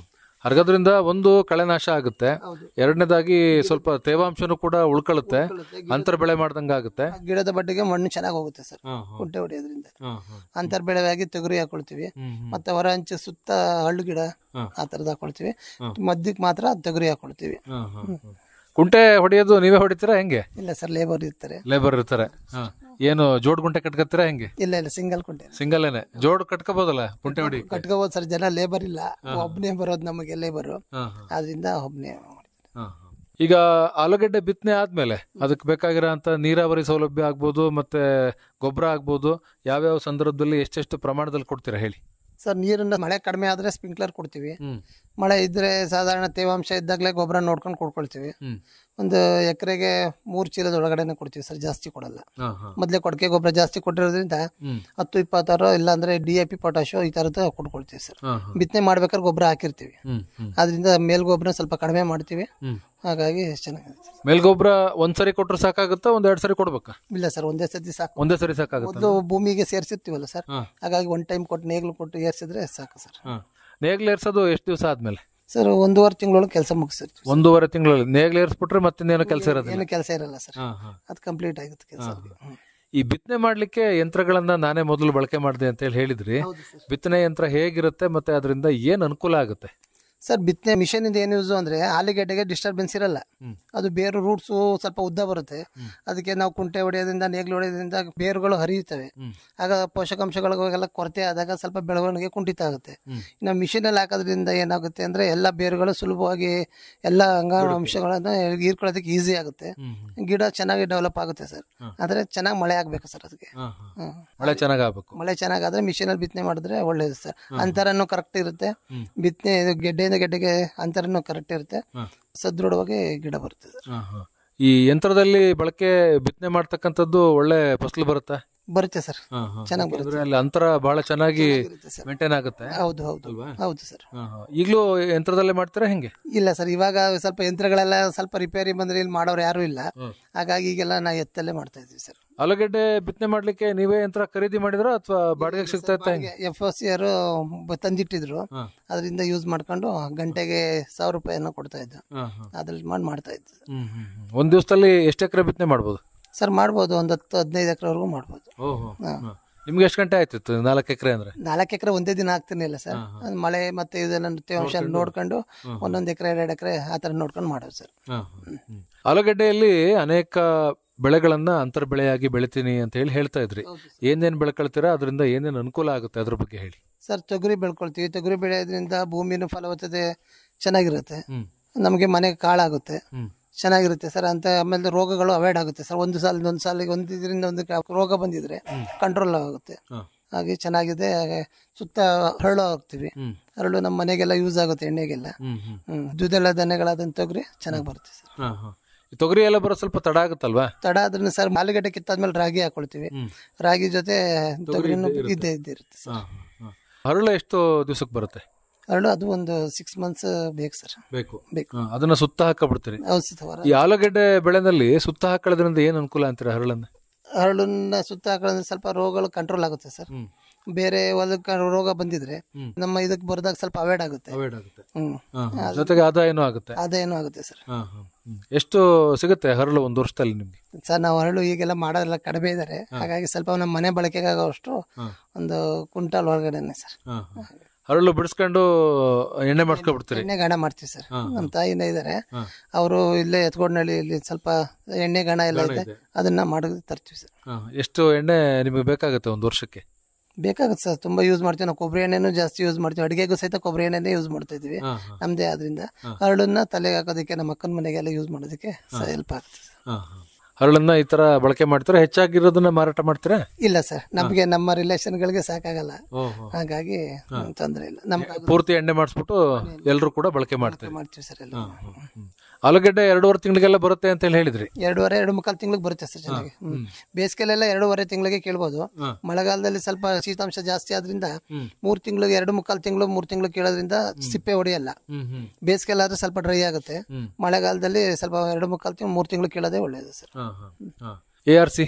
ಹರ್ಗೋದ್ರಿಂದ ಒಂದು ಕಳೆನಾಶ ಆಗುತ್ತೆ, ಎರಡನೇದಾಗಿ ಸ್ವಲ್ಪ ತೇವಾಂಶನೂ ಕೂಡ ಉಳ್ಕೊಳ್ಳುತ್ತೆ, ಅಂತರ್ ಬೆಳೆ ಮಾಡ್ದಂಗ ಆಗುತ್ತೆ. ಗಿಡದ ಬಡ್ಡಿಗೆ ಮಣ್ಣು ಚೆನ್ನಾಗಿ ಹೋಗುತ್ತೆ ಸರ್ ಕುಂಟೆ ಹೊಡೆಯೋದ್ರಿಂದ. ಅಂತರ್ ಬೆಳೆಯಾಗಿ ತೊಗರಿ ಹಾಕೊಳ್ತೀವಿ, ಮತ್ತೆ ಹೊರ ಹಂಚು ಸುತ್ತ ಹಳ್ಳು ಗಿಡ ಆ ತರದ್ ಹಾಕೊಳ್ತೀವಿ. ಮಧ್ಯಕ್ಕೆ ಮಾತ್ರ ತೊಗರಿ ಹಾಕೊಳ್ತೀವಿ. ಕುಂಟೆ ಹೊಡೆಯೋದು ನೀವೇ ಹೊಡಿತೀರಾ ಹೆಂಗೆ? ಇಲ್ಲ ಸರ್, ಲೇಬರ್ ಇರ್ತಾರೆ. ಲೇಬರ್ ಇರ್ತಾರೆ. ಏನು ಜೋಡ್ ಕುಂಟೆ ಕಟ್ಕತ್ತೀರಾ ಹೆಂಗೆ? ಇಲ್ಲ ಸಿಂಗಲ್ ಕುಂಟೆ. ಸಿಂಗಲ್ ಏನೆ ಜೋಡ್ ಕಟ್ಕೋಬಹುದಲ್ಲ ಕುಂಟೆ ಹೊಡಿ? ಕಟ್ಕೋಬಹುದು ಸರ್, ಜನ ಲೇಬರ್ ಇಲ್ಲ, ಒಬ್ನೇ ಬರೋದು ನಮಗೆ ಲೇಬರ್, ಆದ್ರಿಂದ ಒಬ್ನೇ. ಈಗ ಆಲೂಗಡ್ಡೆ ಬಿತ್ತನೆ ಆದ್ಮೇಲೆ ಅದಕ್ಕೆ ಬೇಕಾಗಿರೋ ಅಂತ ನೀರಾವರಿ ಸೌಲಭ್ಯ ಆಗ್ಬೋದು, ಮತ್ತೆ ಗೊಬ್ಬರ ಆಗ್ಬೋದು, ಯಾವ್ಯಾವ ಸಂದರ್ಭದಲ್ಲಿ ಎಷ್ಟೆಷ್ಟು ಪ್ರಮಾಣದಲ್ಲಿ ಕೊಡ್ತೀರಾ ಹೇಳಿ? ಸರ್, ನೀರನ್ನ ಮಳೆ ಕಡಿಮೆ ಆದ್ರೆ ಸ್ಪ್ರಿಂಕ್ಲರ್ ಕೊಡ್ತೀವಿ. ಮಳೆ ಇದ್ರೆ ಸಾಧಾರಣ ತೇವಾಂಶ ಇದ್ದಾಗಲೇ ಗೊಬ್ಬರ ನೋಡ್ಕೊಂಡು ಕೊಡ್ಕೊಳ್ತೀವಿ. ಒಂದು ಎಕರೆಗೆ 3 ಚೀಲದ ಒಳಗಡೆನೆ ಕೊಡ್ತೀವಿ ಸರ್, ಜಾಸ್ತಿ ಕೊಡಲ್ಲ. ಮೊದ್ಲೇ ಕೊಡಕೆ ಗೊಬ್ಬರ ಜಾಸ್ತಿ ಕೊಟ್ಟಿರೋದ್ರಿಂದ 10-20 ಇಲ್ಲಾಂದ್ರೆ DAP ಪೊಟಾಶೋ ಈ ತರದ ಕೊಡ್ಕೊಳ್ತೀವಿ ಸರ್. ಬಿತ್ತನೆ ಮಾಡ್ಬೇಕಾದ್ರೆ ಗೊಬ್ಬರ ಹಾಕಿರ್ತೀವಿ, ಅದರಿಂದ ಮೇಲ್ ಗೊಬ್ಬರ ಸ್ವಲ್ಪ ಕಡಿಮೆ ಮಾಡ್ತೀವಿ. ಹಾಗಾಗಿ ಚೆನ್ನಾಗಿದೆ. ಮೇಲ್ಗೊಬ್ಬರ ಒಂದ್ಸರಿ ಕೊಟ್ರೆ ಸಾಕಾಗುತ್ತಾ, 1-2 ಸರಿ ಕೊಡ್ಬೇಕಾ? ಇಲ್ಲ ಸರ್, ಒಂದೇ ಸತಿ ಸಾಕು. ಒಂದೇ ಸರಿ ಸಾಕಾಗುತ್ತೆ. ಮೊದಲು ಭೂಮಿಗೆ ಸೇರ್ಸಿರ್ತೀವಲ್ಲ ಸರ್, ಹಾಗಾಗಿ 1 ಟೈಮ್ ಕೊಟ್ಟು ನೇಗ್ಲು ಕೊಟ್ಟು ಏರ್ಸಿದ್ರೆ ಸಾಕು ಸರ್. ನೇಗ್ಲು ಏರ್ಸೋದು ಎಷ್ಟು ದಿವಸ ಆದ್ಮೇಲೆ? ಸರ್, 1.5 ತಿಂಗಳೊಳಗೆ ಕೆಲಸ ಮುಗಿಸಿರ್ತೀವಿ. 1.5 ತಿಂಗಳಲ್ಲಿ ನೇಗ್ಲು ಏರ್ಸ್ಬಿಟ್ರೆ ಮತ್ತಿನ್ನೇನು ಕೆಲಸ ಇರೋದಿಲ್ಲ? ಏನು ಕೆಲಸ ಇರಲ್ಲ ಸರ್, ಅದು ಕಂಪ್ಲೀಟ್ ಆಗುತ್ತೆ ಕೆಲಸ. ಈ ಬಿತ್ತನೆ ಮಾಡ್ಲಿಕ್ಕೆ ಯಂತ್ರಗಳನ್ನ ನಾನೇ ಮೊದಲು ಬಳಕೆ ಮಾಡಿದೆ ಅಂತ ಹೇಳಿದ್ರಿ. ಬಿತ್ತನೆ ಯಂತ್ರ ಹೇಗಿರುತ್ತೆ ಮತ್ತೆ ಅದರಿಂದ ಏನ್ ಅನುಕೂಲ ಆಗುತ್ತೆ? ಸರ್, ಬಿತ್ತನೆ ಮಿಷನ್ ಇಂದ ಏನು ಯೂಸ್ ಅಂದ್ರೆ ಆಲೂಗೆಡ್ಡೆಗೆ ಡಿಸ್ಟರ್ಬೆನ್ಸ್ ಇರಲ್ಲ. ಅದು ಬೇರು ರೂಟ್ಸ್ ಸ್ವಲ್ಪ ಉದ್ದ ಬರುತ್ತೆ. ಅದಕ್ಕೆ ನಾವು ಕುಂಟೆ ಹೊಡೆಯೋದ್ರಿಂದ ನೇಗ್ಲು ಹೊಡೆಯೋದ್ರಿಂದ ಬೇರುಗಳು ಹರಿಯುತ್ತವೆ. ಆಗ ಪೋಷಕಾಂಶಗಳಿಗೆಲ್ಲ ಕೊರತೆ ಆದಾಗ ಸ್ವಲ್ಪ ಬೆಳವಣಿಗೆ ಕುಂಠಿತ ಆಗುತ್ತೆ. ಇನ್ನು ಮಿಷಿನ್ ಅಲ್ಲಿ ಹಾಕೋದ್ರಿಂದ ಏನಾಗುತ್ತೆ ಅಂದ್ರೆ ಎಲ್ಲ ಬೇರುಗಳು ಸುಲಭವಾಗಿ ಎಲ್ಲ ಅಂಗಾಂಶಗಳನ್ನ ಹೀರ್ಕೊಳ್ಳೋದಕ್ಕೆ ಈಸಿ ಆಗುತ್ತೆ. ಗಿಡ ಚೆನ್ನಾಗಿ ಡೆವಲಪ್ ಆಗುತ್ತೆ ಸರ್. ಆದ್ರೆ ಚೆನ್ನಾಗಿ ಮಳೆ ಆಗ್ಬೇಕು ಸರ್. ಅದಕ್ಕೆ ಮಳೆ ಚೆನ್ನಾಗಬೇಕು. ಮಳೆ ಚೆನ್ನಾಗಾದ್ರೆ ಮಿಷಿನ್ ಅಲ್ಲಿ ಬಿತ್ತನೆ ಮಾಡಿದ್ರೆ ಒಳ್ಳೇದು ಸರ್. ಅಂತರನು ಕರೆಕ್ಟ್ ಇರುತ್ತೆ. ಬಿತ್ತನೆ ಗೆಡ್ಡೆಗೆ ಅಂತರನು ಕರೆಕ್ಟ್ ಇರುತ್ತೆ. ಸದೃಢವಾಗಿ ಗಿಡ ಬರುತ್ತೆ. ಈ ಯಂತ್ರದಲ್ಲಿ ಬಳಕೆ ಬಿತ್ತನೆ ಮಾಡ್ತಕ್ಕಂಥದ್ದು ಒಳ್ಳೆ ಫಸಲು ಬರುತ್ತಾ? ಬರುತ್ತೆ ಸರ್, ಚೆನ್ನಾಗಿ ಬರುತ್ತೆ. ಅಲ್ಲಿ ಅಂತರ ಬಹಳ ಚೆನ್ನಾಗಿ ಮೇಂಟೈನ್ ಆಗುತ್ತೆ. ಹೌದು ಸರ್. ಈಗಲೂ ಯಂತ್ರದಲ್ಲೇ ಮಾಡ್ತೀರಾ ಹೆಂಗೆ? ಇಲ್ಲ ಸರ್, ಇವಾಗ ಸ್ವಲ್ಪ ಯಂತ್ರಗಳೆಲ್ಲ ಸ್ವಲ್ಪ ರಿಪೇರಿ ಬಂದ್ರೆ ಇಲ್ಲಿ ಮಾಡೋರು ಯಾರು ಇಲ್ಲ. ಹಾಗಾಗಿ ಈಗೆಲ್ಲ ನಾವು ಎತ್ತಲ್ಲೇ ಮಾಡ್ತಾ ಇದ್ವಿ ಸರ್. ಆಲೂಗಡ್ಡೆ ಬಿತ್ತನೆ ಮಾಡ್ಲಿಕ್ಕೆ ನೀವೇ ಯಂತ್ರ ಖರೀದಿ ಮಾಡಿದ್ರ ಅಥವಾ ಬಾಡಿಗೆ ಸಿಗ್ತಾ ಇತ್ತ? FOC ತಂದಿಟ್ಟಿದ್ರು, ಅದರಿಂದ ಯೂಸ್ ಮಾಡ್ಕೊಂಡು ಗಂಟೆಗೆ 1000 ರೂಪಾಯಿಯನ್ನು ಕೊಡ್ತಾ ಇದ್ದ. ಅದ್ರಲ್ಲಿ ಮಾಡ್ತಾ ಇದ್ದ. ಒಂದ್ ದಿವಸದಲ್ಲಿ ಎಷ್ಟು ಎಕರೆ ಬಿತ್ತನೆ ಮಾಡ್ಬೋದು ಸರ್? ಮಾಡ್ಬೋದು, ಒಂದು 10-15 ಎಕರೆವರೆಗೂ ಮಾಡ್ಬೋದು. ನಿಮ್ಗೆ ಎಷ್ಟು ಗಂಟೆ ಆಯ್ತಿತ್ತು? 4 ಎಕರೆ ಅಂದ್ರೆ 4 ಎಕರೆ ಒಂದೇ ದಿನ ಆಗ್ತಿರ್ಲಿಲ್ಲ ಸರ್. ಮಳೆ ಮತ್ತೆ ಇದೆಲ್ಲ ತೇವಾಂಶ ನೋಡ್ಕೊಂಡು 1 ಎಕರೆ 2 ಎಕರೆ ಆತರ ನೋಡ್ಕೊಂಡು ಮಾಡೋದು ಸರ್. ಆಲೂಗಡ್ಡೆಯಲ್ಲಿ ಅನೇಕ ಬೆಳೆಗಳನ್ನ ಅಂತರ್ ಬೆಳೆಯಾಗಿ ಬೆಳಿತೀನಿ ಅಂತ ಹೇಳ್ತಾ ಇದ್ರಿ. ಏನೇನ್ ಬೆಳ್ಕೊಳ್ತೀರಾ, ಅದರಿಂದ ಏನೇನ್ ಅನುಕೂಲ ಆಗುತ್ತೆ ಅದ್ರ ಬಗ್ಗೆ ಹೇಳಿ. ಸರ್, ತೊಗರಿ ಬೆಳ್ಕೊಳ್ತೀವಿ. ತೊಗರಿ ಬೆಳೆಯೋದ್ರಿಂದ ಭೂಮಿನ ಫಲವತ್ತತೆ ಚೆನ್ನಾಗಿರುತ್ತೆ. ನಮಗೆ ಮನೆಗೆ ಕಾಳಾಗುತ್ತೆ, ಚೆನ್ನಾಗಿರುತ್ತೆ ಸರ್. ಅಂತ ಆಮೇಲೆ ರೋಗಗಳು ಅವಾಯ್ಡ್ ಆಗುತ್ತೆ ಸರ್. ಒಂದು ಸಾಲಿಗೆ ಒಂದರಿಂದ ಒಂದು ರೋಗ ಬಂದಿದ್ರೆ ಕಂಟ್ರೋಲ್ ಆಗುತ್ತೆ. ಹಾಗೆ ಚೆನ್ನಾಗಿದೆ. ಸುತ್ತ ಹರಳು ಹಾಕ್ತಿವಿ. ಹರಳು ನಮ್ಮ ಮನೆಗೆಲ್ಲ ಯೂಸ್ ಆಗುತ್ತೆ, ಎಣ್ಣೆಗೆಲ್ಲ. ದ್ವಿದಳ ಧಾನ್ಯಗಳಾದಂತ ತೊಗರಿ ಚೆನ್ನಾಗಿ ಬರುತ್ತೆ ಸರ್. ತೊಗರಿ ಎಲ್ಲ ಬರೋ ಸ್ವಲ್ಪ ತಡ ಆಗುತ್ತಲ್ವಾ? ತಡ ಆದ್ರೂ ಸರ್, ಆಲೂಗಡ್ಡೆ ಕಿತ್ತಾದ್ಮೇಲೆ ರಾಗಿ ಹಾಕೊಳ್ತೀವಿ. ರಾಗಿ ಜೊತೆ ತೊಗರಿನೂ ಇದ್ದೇ ಇರುತ್ತೆ ಸರ್. ಹರಳು ಎಷ್ಟು ದಿವಸಕ್ಕೆ ಬರುತ್ತೆ? ಹರಳು ಅದು ಒಂದು 6 ಮಂತ್ಸ್ ಬೇಕು ಸರ್. ಬೇಕು. ಅದನ್ನ ಸುತ್ತ ಹಾಕಬಿಡ್ತೀರಿ? ಈ ಆಲೂಗಡ್ಡೆ ಬೆಳೆನಲ್ಲಿ ಸುತ್ತ ಹಾಕೊಳ್ಳೋದ್ರಿಂದ ಏನ್ ಅನುಕೂಲ ಅಂತೀರಾ ಹರಳನ್ನ? ಹರಳನ್ನ ಸುತ್ತ ಹಾಕೊಳ್ಳೋದ್ರಿಂದ ಸ್ವಲ್ಪ ರೋಗಗಳು ಕಂಟ್ರೋಲ್ ಆಗುತ್ತೆ ಸರ್. ಬೇರೆ ಹೊಲಕ್ಕೆ ರೋಗ ಬಂದಿದ್ರೆ ನಮ್ಮ ಇದಕ್ಕೆ ಬರದಾಗ ಸ್ವಲ್ಪ ಅವಾಯ್ಡ್ ಆಗುತ್ತೆ. ಜೊತೆಗೆ ಆದಾಯನೂ ಆಗುತ್ತೆ ಸರ್. ಎಷ್ಟು ಸಿಗುತ್ತೆ ಹರಳು ಒಂದು ವರ್ಷದಲ್ಲಿ ನಿಮ್ಗೆ? ಸರ್, ನಾವು ಹರಳು ಈಗೆಲ್ಲ ಮಾಡೋದೆಲ್ಲ ಕಡಿಮೆ ಇದಾರೆ. ಹಾಗಾಗಿ ಸ್ವಲ್ಪ ನಮ್ಮ ಮನೆ ಬಳಕೆಗಾಗೋಷ್ಟು ಒಂದು ಕ್ವಿಂಟಾಲ್ ಒಳಗಡೆನೆ ಸರ್. ಹರಳು ಬಿಡಿಸ್ಕೊಂಡು ಎಣ್ಣೆ ಮಾಡ್ಸ್ಕೊಬಿಡ್ತೀರಿ? ಎಣ್ಣೆ ಗಾಣ ಮಾಡ್ತೀವಿ ಸರ್. ನಮ್ಮ ತಾಯಿನ ಇದಾರೆ, ಅವರು ಇಲ್ಲೇ ಎತ್ಕೊಂಡ್ನಳ್ಳಿ ಇಲ್ಲಿ ಸ್ವಲ್ಪ ಎಣ್ಣೆ ಗಾಣ ಎಲ್ಲ ಇದೆ, ಅದನ್ನ ಮಾಡಿ ತರ್ತೀವಿ ಸರ್. ಎಷ್ಟು ಎಣ್ಣೆ ನಿಮಗೆ ಬೇಕಾಗುತ್ತೆ ಒಂದು ವರ್ಷಕ್ಕೆ? ಬೇಕಾಗುತ್ತೆ ಸರ್, ತುಂಬಾ ಯೂಸ್ ಮಾಡ್ತೀವಿ ನಾವು. ಕೊಬ್ಬರಿ ಎಣ್ಣೆನೂ ಜಾಸ್ತಿ ಯೂಸ್ ಮಾಡ್ತೀವಿ, ಅಡಿಗೆಗೂ ಸಹಿತ ಕೊಬ್ಬರಿ ಎಣ್ಣೆನೇ ಯೂಸ್ ಮಾಡ್ತಾ ಇದೀವಿ ನಮ್ದೇ. ಆದ್ರಿಂದ ಹರಳನ್ನ ತಲೆಗೆ ಹಾಕೋದಕ್ಕೆ, ನಮ್ಮ ಅಕ್ಕನ ಮನೆಗೆಲ್ಲ ಯೂಸ್ ಮಾಡೋದಕ್ಕೆ ಹೆಲ್ಪ್ ಆಗುತ್ತೆ. ಹರಳನ್ನ ಈ ತರ ಬಳಕೆ ಮಾಡ್ತೀರಾ? ಹೆಚ್ಚಾಗಿರೋದನ್ನ ಮಾರಾಟ ಮಾಡ್ತೀರಾ? ಇಲ್ಲ ಸರ್, ನಮ್ಗೆ ನಮ್ಮ ರಿಲೇಷನ್ಗಳಿಗೆ ಸಾಕಾಗಲ್ಲ, ಹಾಗಾಗಿ ತೊಂದರೆ ಇಲ್ಲ. ನಮ್ಗೆ ಪೂರ್ತಿ ಎಣ್ಣೆ ಮಾಡಿಸ್ಬಿಟ್ಟು ಎಲ್ಲರೂ ಕೂಡ ಬಳಕೆ ಮಾಡ್ತೀವಿ ಸರ್ ಎಲ್ಲ. ಆಲೂಗಡ್ಡೆ 2.5 ತಿಂಗಳಿಗೆಲ್ಲ ಬರುತ್ತೆ ಅಂತ ಹೇಳಿದ್ರಿ. 2.5-2.25 ತಿಂಗಳಿಗೆ ಬರುತ್ತೆ ಸರ್ ಚೆನ್ನಾಗಿ. ಬೇಸಿಗೆಲೆಲ್ಲ 2.5 ತಿಂಗಳಿಗೆ ಕೇಳ್ಬೋದು. ಮಳೆಗಾಲದಲ್ಲಿ ಸ್ವಲ್ಪ ಶೀತಾಂಶ ಜಾಸ್ತಿ ಆದ್ರಿಂದ 3 ತಿಂಗಳಿಗೆ 2.25 ತಿಂಗಳು 3 ತಿಂಗಳು ಕೇಳೋದ್ರಿಂದ ಸಿಪ್ಪೆ ಹೊಡೆಯಲ್ಲ. ಬೇಸಿಗೆಲ್ಲಾದ್ರೆ ಸ್ವಲ್ಪ ಡ್ರೈ ಆಗುತ್ತೆ. ಮಳೆಗಾಲದಲ್ಲಿ ಸ್ವಲ್ಪ 2.25 ತಿಂಗಳು 3 ತಿಂಗಳು ಕೇಳೋದೇ ಒಳ್ಳೇದು ಸರ್. ARC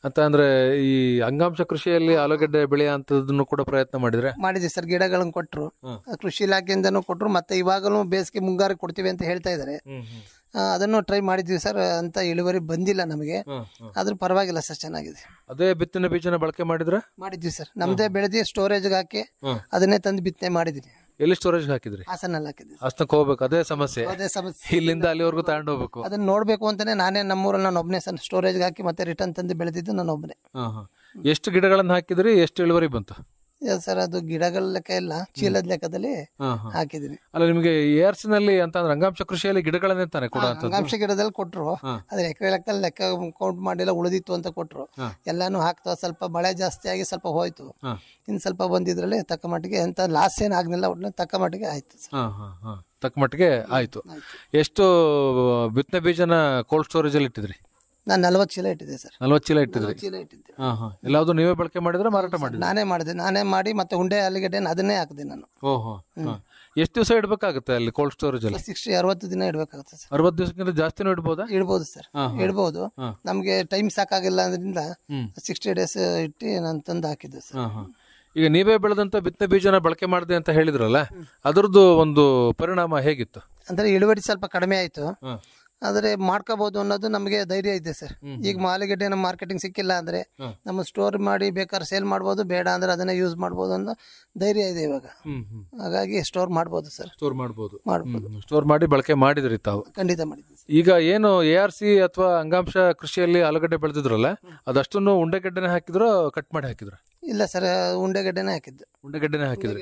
ಅಂತ ಅಂದ್ರೆ ಈ ಅಂಗಾಂಶ ಕೃಷಿಯಲ್ಲಿ ಆಲೂಗಡ್ಡೆ ಬೆಳೆಯ ಅಂತದನ್ನು ಕೂಡ ಪ್ರಯತ್ನ ಮಾಡಿದ್ವಿ ಸರ್. ಗಿಡಗಳನ್ನ ಕೊಟ್ರು, ಕೃಷಿ ಇಲಾಖೆಯಿಂದನೂ ಕೊಟ್ರು, ಮತ್ತೆ ಇವಾಗಲೂ ಬೇಸಿಗೆ ಮುಂಗಾರು ಕೊಡ್ತೀವಿ ಅಂತ ಹೇಳ್ತಾ ಇದಾರೆ. ಅದನ್ನು ಟ್ರೈ ಮಾಡಿದ್ವಿ ಸರ್, ಅಂತ ಇಳುವರಿ ಬಂದಿಲ್ಲ ನಮಗೆ. ಆದ್ರೂ ಪರವಾಗಿಲ್ಲ ಸರ್, ಚೆನ್ನಾಗಿದೆ. ಅದೇ ಬಿತ್ತನೆ ಬೀಜನ ಬಳಕೆ ಮಾಡಿದ್ವಿ ಸರ್. ನಮ್ದೇ ಬೆಳೆದಿ ಸ್ಟೋರೇಜ್ ಹಾಕಿ ಅದನ್ನೇ ತಂದು ಬಿತ್ತನೆ ಮಾಡಿದೀನಿ. ಎಲ್ಲಿ ಸ್ಟೋರೇಜ್ ಹಾಕಿದ್ರಿ? ಹಾಸನಲ್ಲಿ ಹಾಕಿದ್ವಿ. ಹಾಸನಕ್ಕೆ ಹೋಗ್ಬೇಕು, ಅದೇ ಸಮಸ್ಯೆ. ಇಲ್ಲಿಂದ ಅಲ್ಲಿವರೆಗೂ ತಗೊಂಡು ಹೋಗ್ಬೇಕು. ಅದನ್ನ ನೋಡ್ಬೇಕು ಅಂತಾನೆ ನಾನೇ ನಮ್ಮೂರಲ್ಲಿ ನಾನು ಒಬ್ಬನೇ ಸರ್ ಸ್ಟೋರೇಜ್ ಹಾಕಿ ಮತ್ತೆ ರಿಟರ್ನ್ ತಂದು ಬೆಳೆದಿದ್ದು ನಾನು ಒಬ್ಬನೇ. ಎಷ್ಟು ಗಿಡಗಳನ್ನ ಹಾಕಿದ್ರಿ? ಎಷ್ಟು ಇಳುವರಿ ಬಂತು ಸರ್? ಅದು ಗಿಡಗಳ ಲೆಕ್ಕ ಇಲ್ಲ, ಚೀಲದ ಲೆಕ್ಕದಲ್ಲಿ ಹಾಕಿದೀನಿ. ಅಲ್ಲ, ನಿಮ್ಗೆ ARC ನಲ್ಲಿ ಅಂತ ಅಂದ್ರೆ ಅಂಗಾಂಶ ಕೃಷಿಯಲ್ಲಿ ಗಿಡಗಳನ್ನೇ ತಾನೆ ಕೂಡ ಅಂಗಾಂಶ ಗಿಡದಲ್ಲಿ ಕೊಟ್ರು, ಅದ್ರ ಎಕರೆ ಲೆಕ್ಕದಲ್ಲಿ ಲೆಕ್ಕ ಕೌಂಟ್ ಮಾಡಿಲ್ಲ, ಉಳಿದಿತ್ತು ಅಂತ ಕೊಟ್ರು. ಎಲ್ಲಾನು ಹಾಕ್ತಾ ಸ್ವಲ್ಪ ಮಳೆ ಜಾಸ್ತಿ ಆಗಿ ಸ್ವಲ್ಪ ಹೋಯ್ತು. ಇನ್ ಸ್ವಲ್ಪ ಬಂದಿದ್ರಲ್ಲಿ ತಕ್ಕ ಮಟ್ಟಿಗೆ ಎಂತ ಲಾಸ್ ಏನ್ ಆಗ್ಲಿಲ್ಲ, ಒಟ್ಟು ತಕ್ಕ ಮಟ್ಟಿಗೆ ಆಯ್ತು. ತಕ್ಕ ಮಟ್ಟಿಗೆ ಆಯ್ತು. ಎಷ್ಟು ಬಿತ್ತನೆ ಬೀಜನ ಕೋಲ್ಡ್ ಸ್ಟೋರೇಜ್ ಅಲ್ಲಿ ಇಟ್ಟಿದ್ರಿ? ನಾನು 40 ಚೀಲ ಇಟ್ಟಿದ್ದೆ ಸರ್. 40 ಚೀಲ ಇಟ್ಟಿದ್ರಿ? ಎಲ್ಲಾದ್ರು ನೀವೇ ಬಳಕೆ ಮಾಡಿದ್ರೆ ಮಾರಾಟ ಮಾಡಿದ್ರೆ? ನಾನೇ ಮಾಡಿ ಮತ್ತೆ ಉಂಡೆ ಆಲೂಗಡ್ಡೆ ಅದನ್ನೇ ಹಾಕಿದೆ ನಾನು. ಎಷ್ಟು ದಿವಸ ಇಡ್ಬೇಕಾಗುತ್ತೆ ಅಲ್ಲಿ ಕೋಲ್ಡ್ ಸ್ಟೋರೇಜ್ ಅಲ್ಲಿ? 60 ದಿನ ಇಡ್ಬೇಕಾಗುತ್ತೆ ಸರ್. 60 ದಿವಸಕ್ಕಿಂತ ಜಾಸ್ತಿನೂ ಇಡ್ಬೋದಾ? ಇಡ್ಬೋದು ಸರ್, ಇಡ್ಬೋದು. ನಮ್ಗೆ ಟೈಮ್ ಸಾಕಾಗಿಲ್ಲ ಅಂದ್ರಿಂದ 60 ಡೇಸ್ ಇಟ್ಟು ನಾನು ತಂದು ಹಾಕಿದ್ದೆ ಸರ್. ಈಗ ನೀವೇ ಬೆಳೆದಂತ ಬಿತ್ತನೆ ಬೀಜನ ಬಳಕೆ ಮಾಡಿದೆ ಅಂತ ಹೇಳಿದ್ರಲ್ಲ, ಅದರದ್ದು ಒಂದು ಪರಿಣಾಮ ಹೇಗಿತ್ತು? ಅಂದ್ರೆ ಇಳುವರಿ ಸ್ವಲ್ಪ ಕಡಿಮೆ ಆಯ್ತು, ಆದ್ರೆ ಮಾಡ್ಕೋಬಹುದು ಅನ್ನೋದು ನಮಗೆ ಧೈರ್ಯ ಇದೆ ಸರ್. ಈಗ ಆಲೂಗಡ್ಡೆ ನಮ್ಮ ಮಾರ್ಕೆಟಿಂಗ್ ಸಿಕ್ಕಿಲ್ಲ ಅಂದ್ರೆ ನಮ್ಮ ಸ್ಟೋರ್ ಮಾಡಿ ಬೇಕಾದ್ರೆ ಸೇಲ್ ಮಾಡ್ಬೋದು, ಬೇಡ ಅಂದ್ರೆ ಅದನ್ನ ಯೂಸ್ ಮಾಡ್ಬೋದು ಅನ್ನೋ ಧೈರ್ಯ ಇದೆ ಇವಾಗ. ಹಾಗಾಗಿ ಸ್ಟೋರ್ ಮಾಡ್ಬೋದು ಸರ್. ಸ್ಟೋರ್ ಮಾಡಿ ಬಳಕೆ ಮಾಡಿದ್ರಿ ತಾವು? ಖಂಡಿತ ಮಾಡಿದ್ವಿ. ಈಗ ಏನು ARC ಅಥವಾ ಅಂಗಾಂಶ ಕೃಷಿಯಲ್ಲಿ ಆಲೂಗಡ್ಡೆ ಬೆಳೆದಿದ್ರಲ್ಲ, ಅದಷ್ಟನ್ನು ಉಂಡೆಗಡ್ಡೆನೆ ಹಾಕಿದ್ರು, ಕಟ್ ಮಾಡಿ ಹಾಕಿದ್ರು? ಇಲ್ಲ ಸರ್, ಉಂಡೆಗಡ್ಡೆನೇ ಹಾಕಿದ್ದು. ಉಂಡೆಗಡ್ಡೆನೆ ಹಾಕಿದ್ರಿ?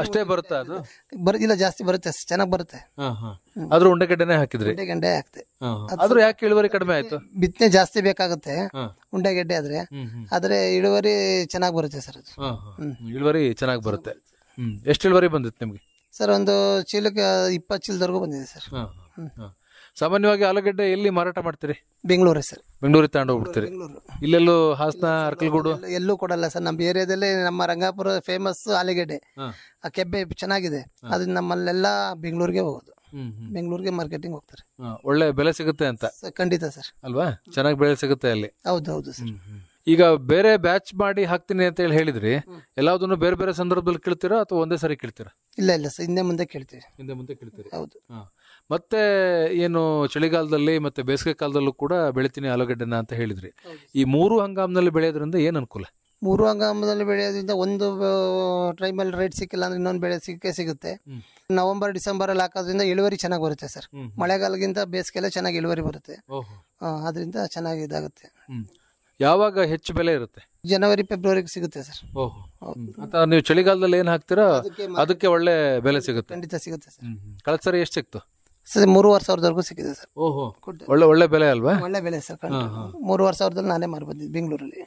ಅಷ್ಟೇ ಬರುತ್ತಾ ಅದು? ಇಲ್ಲ, ಜಾಸ್ತಿ ಬರುತ್ತೆ, ಚೆನ್ನಾಗಿ ಬರುತ್ತೆ. ಆದ್ರೂ ಉಂಡೆಗಡ್ಡೆನೆ ಹಾಕಿದ್ರಿ? ಉಂಡೆಗಡ್ಡೆ ಹಾಕ್ತೆ. ಆದ್ರೂ ಯಾಕೆ ಇಳುವರಿ ಕಡಿಮೆ ಆಯ್ತು? ಬಿತ್ತನೆ ಜಾಸ್ತಿ ಬೇಕಾಗುತ್ತೆ ಉಂಡೆಗಡ್ಡೆ ಆದ್ರೆ ಇಳುವರಿ ಚೆನ್ನಾಗಿ ಬರುತ್ತೆ ಸರ್. ಅದು ಇಳುವರಿ ಚೆನ್ನಾಗಿ ಬರುತ್ತೆ. ಎಷ್ಟು ಇಳುವರಿ ಬಂದಿತ್ತು ನಿಮ್ಗೆ ಸರ್? ಒಂದು ಚೀಲಕ್ಕೆ 20 ಚೀಲದವರೆಗೂ ಬಂದಿದೆ ಸರ್. ಸಾಮಾನ್ಯವಾಗಿ ಆಲೂಗಡ್ಡೆ ಎಲ್ಲಿ ಮಾರಾಟ ಮಾಡ್ತೀರಿ? ಬೆಂಗಳೂರು ಸರ್. ಬೆಂಗಳೂರಿಗೆ ತಗೊಂಡು ಹೋಗ್ಬಿಡ್ತೀರಿ? ಇಲ್ಲೆಲ್ಲೂ ಹಾಸನ, ಅರ್ಕಲ್ಗೂಡು ಎಲ್ಲೂ ಕೊಡಲ್ಲ ಸರ್. ನಮ್ಮ ಏರಿಯಾದಲ್ಲಿ ನಮ್ಮ ರಂಗಾಪುರ ಫೇಮಸ್ ಆಲೂಗಡ್ಡೆ, ಆ ಕೆಬ್ಬೆ ಚೆನ್ನಾಗಿದೆ, ಅದನ್ನ ನಮ್ಮಲ್ಲೆಲ್ಲ ಬೆಂಗಳೂರಿಗೆ ಹೋಗೋದು. ಬೆಂಗಳೂರಿಗೆ ಮಾರ್ಕೆಟಿಂಗ್ ಹೋಗ್ತಾರೆ. ಒಳ್ಳೆ ಬೆಲೆ ಸಿಗುತ್ತೆ ಅಂತ? ಖಂಡಿತ ಸರ್. ಅಲ್ವಾ? ಚೆನ್ನಾಗಿ ಬೆಲೆ ಸಿಗುತ್ತೆ ಅಲ್ಲಿ? ಹೌದು ಸರ್. ಈಗ ಬೇರೆ ಬ್ಯಾಚ್ ಮಾಡಿ ಹಾಕ್ತೀನಿ ಅಂತ ಹೇಳಿದ್ರಿ, ಎಲ್ಲಾದನ್ನು ಬೇರೆ ಬೇರೆ ಸಂದರ್ಭದಲ್ಲಿ ಕೇಳ್ತೀರಾ ಅಥವಾ ಒಂದೇ ಸರಿ ಕೇಳ್ತೀರಾ? ಇಲ್ಲ ಸರ್, ಹಿಂದೆ ಮುಂದೆ ಕೇಳ್ತೀವಿ. ಹೌದು. ಮತ್ತೆ ಏನು ಚಳಿಗಾಲದಲ್ಲಿ ಮತ್ತೆ ಬೇಸಿಗೆ ಕಾಲದಲ್ಲೂ ಕೂಡ ಬೆಳಿತೀನಿ ಆಲೂಗಡ್ಡೆನ ಅಂತ ಹೇಳಿದ್ರಿ. ಈ 3 ಹಂಗಾಮಿನಲ್ಲಿ ಬೆಳೆಯೋದ್ರಿಂದ ಏನ್ ಅನುಕೂಲ? 3 ಹಂಗಾಮದಲ್ಲಿ ಬೆಳೆಯೋದ್ರಿಂದ ಒಂದು ಟೈಮಲ್ಲಿ ರೇಟ್ ಸಿಕ್ಕಿಲ್ಲ ಅಂದ್ರೆ ಇನ್ನೊಂದು ಬೆಳೆ ಸಿಗುತ್ತೆ. ನವೆಂಬರ್ ಡಿಸೆಂಬರ್ ಅಲ್ಲಿ ಹಾಕೋದ್ರಿಂದ ಇಳುವರಿ ಚೆನ್ನಾಗಿ ಬರುತ್ತೆ ಸರ್. ಮಳೆಗಾಲಗಿಂತ ಬೇಸಿಗೆಲ್ಲ ಚೆನ್ನಾಗಿ ಇಳುವರಿ ಬರುತ್ತೆ, ಅದರಿಂದ ಚೆನ್ನಾಗಿ ಇದಾಗುತ್ತೆ. ಯಾವಾಗ ಹೆಚ್ಚು ಬೆಲೆ ಇರುತ್ತೆ? ಜನವರಿ ಫೆಬ್ರವರಿಗೆ ಸಿಗುತ್ತೆ ಸರ್. ನೀವು ಚಳಿಗಾಲದಲ್ಲಿ ಏನ್ ಹಾಕ್ತೀರಾ ಅದಕ್ಕೆ ಒಳ್ಳೆ ಬೆಲೆ ಸಿಗುತ್ತೆ? ಖಂಡಿತ ಸಿಗುತ್ತೆ ಸರ್. ಕಳೆದ ಸರಿ ಎಷ್ಟು ಸಿಕ್ತು ಸರ್? 3,500 ಸಿಕ್ಕಿದೆ ಸರ್. ಒಳ್ಳೆ ಬೆಲೆ ಅಲ್ವಾ? ಒಳ್ಳೆ ಬೆಲೆ ಸರ್. 3,500 ನಾನೇ ಮಾರಿ ಬಂದಿದ್ದೆ ಬೆಂಗಳೂರಲ್ಲಿ.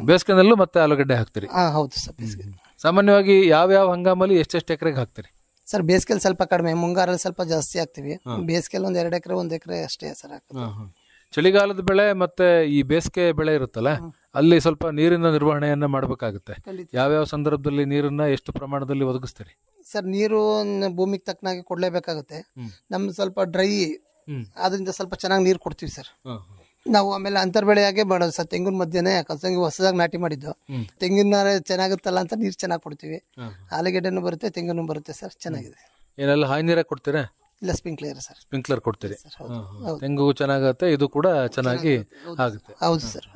ಬೇಸಿಗೆನಲ್ಲೂ ಮತ್ತೆ ಆಲೂಗಡ್ಡೆ ಹಾಕ್ತೀರಿ? ಹೌದು ಸರ್. ಬೇಸಿಗೆ ಸಾಮಾನ್ಯವಾಗಿ ಯಾವ ಹಂಗಾಮಲ್ಲಿ ಎಷ್ಟೆಷ್ಟು ಎಕರೆಗೆ ಹಾಕ್ತೀರಿ ಸರ್? ಬೇಸಿಗೆಯಲ್ಲಿ ಸ್ವಲ್ಪ ಕಡಿಮೆ, ಮುಂಗಾರಲ್ಲಿ ಸ್ವಲ್ಪ ಜಾಸ್ತಿ ಹಾಕ್ತಿವಿ. ಬೇಸಿಗೆಯಲ್ಲಿ 1-2 ಎಕರೆ 1 ಎಕರೆ ಅಷ್ಟೇ ಸರ್ ಹಾಕ್ತೀವಿ. ಚಳಿಗಾಲದ ಬೆಳೆ ಮತ್ತೆ ಈ ಬೇಸಿಗೆ ಬೆಳೆ ಇರುತ್ತಲ್ಲ, ಅಲ್ಲಿ ಸ್ವಲ್ಪ ನೀರಿನ ನಿರ್ವಹಣೆಯನ್ನ ಮಾಡಬೇಕಾಗುತ್ತೆ. ಯಾವ್ಯಾವ ಸಂದರ್ಭದಲ್ಲಿ ನೀರನ್ನ ಎಷ್ಟು ಪ್ರಮಾಣದಲ್ಲಿ ಒದಗಿಸ್ತೀರಿ ಸರ್? ನೀರು ಭೂಮಿಗೆ ತಕ್ಕನಾಗಿ ಕೊಡ್ಲೇಬೇಕಾಗುತ್ತೆ. ನಮ್ದು ಸ್ವಲ್ಪ ಡ್ರೈ, ಅದರಿಂದ ಸ್ವಲ್ಪ ಚೆನ್ನಾಗಿ ನೀರು ಕೊಡ್ತೀವಿ ಸರ್ ನಾವು. ಆಮೇಲೆ ಅಂತರ್ ಬೆಳೆಯಾಗೆ ಮಾಡೋದು ಸರ್. ತೆಂಗಿನ ಮಧ್ಯೆನೆ ತೆಂಗು ಹೊಸದಾಗಿ ನಾಟಿ ಮಾಡಿದ್ದು, ತೆಂಗಿನ ಚೆನ್ನಾಗುತ್ತಲ್ಲ ಅಂತ ನೀರು ಚೆನ್ನಾಗಿ ಕೊಡ್ತೀವಿ. ಆಲೂಗಡ್ಡೆನೂ ಬರುತ್ತೆ, ತೆಂಗಿನೂ ಬರುತ್ತೆ ಸರ್, ಚೆನ್ನಾಗಿದೆ. ಏನೆಲ್ಲ ಹಾಯಿ ನೀರೇ ಕೊಡ್ತೀರಾ? ಇಲ್ಲ, ಸ್ಪ್ರಿಂಕ್ಲರ್ ಸರ್. ಸ್ಪ್ರಿಂಕ್ಲರ್ ಕೊಡ್ತೀರಿ? ತೆಂಗು ಚೆನ್ನಾಗತ್ತೆ, ಇದು ಕೂಡ ಚೆನ್ನಾಗಿ ಆಗುತ್ತೆ. ಹೌದು ಸರ್.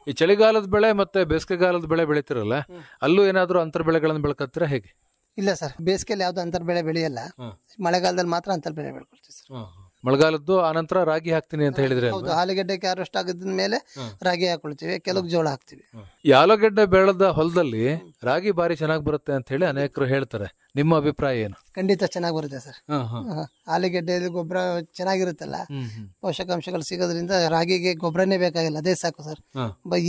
ಈ ಚಳಿಗಾಲದ ಬೆಳೆ ಮತ್ತೆ ಬೇಸಿಗೆಗಾಲದ ಬೆಳೆ ಬೆಳಿತಿರಲ್ಲ, ಅಲ್ಲೂ ಏನಾದ್ರು ಅಂತರ ಬೆಳೆಗಳನ್ನು ಬೆಳ್ಕತ್ತೀರಾ ಹೇಗೆ? ಇಲ್ಲ ಸರ್, ಬೇಸಿಗೆಯಲ್ಲಿ ಯಾವ್ದು ಅಂತರ್ ಬೆಳೆ ಬೆಳೆಯಲ್ಲ, ಮಳೆಗಾಲದಲ್ಲಿ ಮಾತ್ರ ಅಂತರ್ ಬೆಳೆ ಬೆಳ್ಕೊಳ್ತೀವಿ ಸರ್. ಮಳೆಗಾಲದ್ದು ಆನಂತರ ರಾಗಿ ಹಾಕ್ತೀನಿ ಅಂತ ಹೇಳಿದ್ರೆ ಹೌದು, ಆಲೂಗೆಡ್ಡೆಗೆ ಹಾರ್ವೆಸ್ಟ್ ಆಗಿದ ಮೇಲೆ ರಾಗಿ ಹಾಕೊಳ್ತೀವಿ, ಕೆಲವು ಜೋಳ ಹಾಕ್ತಿವಿ. ಈ ಆಲೂಗೆಡ್ಡೆ ಬೆಳೆದ ಹೊಲದಲ್ಲಿ ರಾಗಿ ಬಾರಿ ಚೆನ್ನಾಗಿ ಬರುತ್ತೆ ಅಂತ ಹೇಳಿ ಅನೇಕರು ಹೇಳ್ತಾರೆ. ನಿಮ್ಮ ಅಭಿಪ್ರಾಯ ಏನು? ಖಂಡಿತ ಚೆನ್ನಾಗಿ ಬರುತ್ತೆ ಸರ್. ಆಲೂಗೆಡ್ಡೆಯಲ್ಲಿ ಗೊಬ್ಬರ ಚೆನ್ನಾಗಿರುತ್ತಲ್ಲ, ಪೋಷಕಾಂಶಗಳು ಸಿಗೋದ್ರಿಂದ ರಾಗಿಗೆ ಗೊಬ್ಬರನೇ ಬೇಕಾಗಿಲ್ಲ, ಅದೇ ಸಾಕು ಸರ್.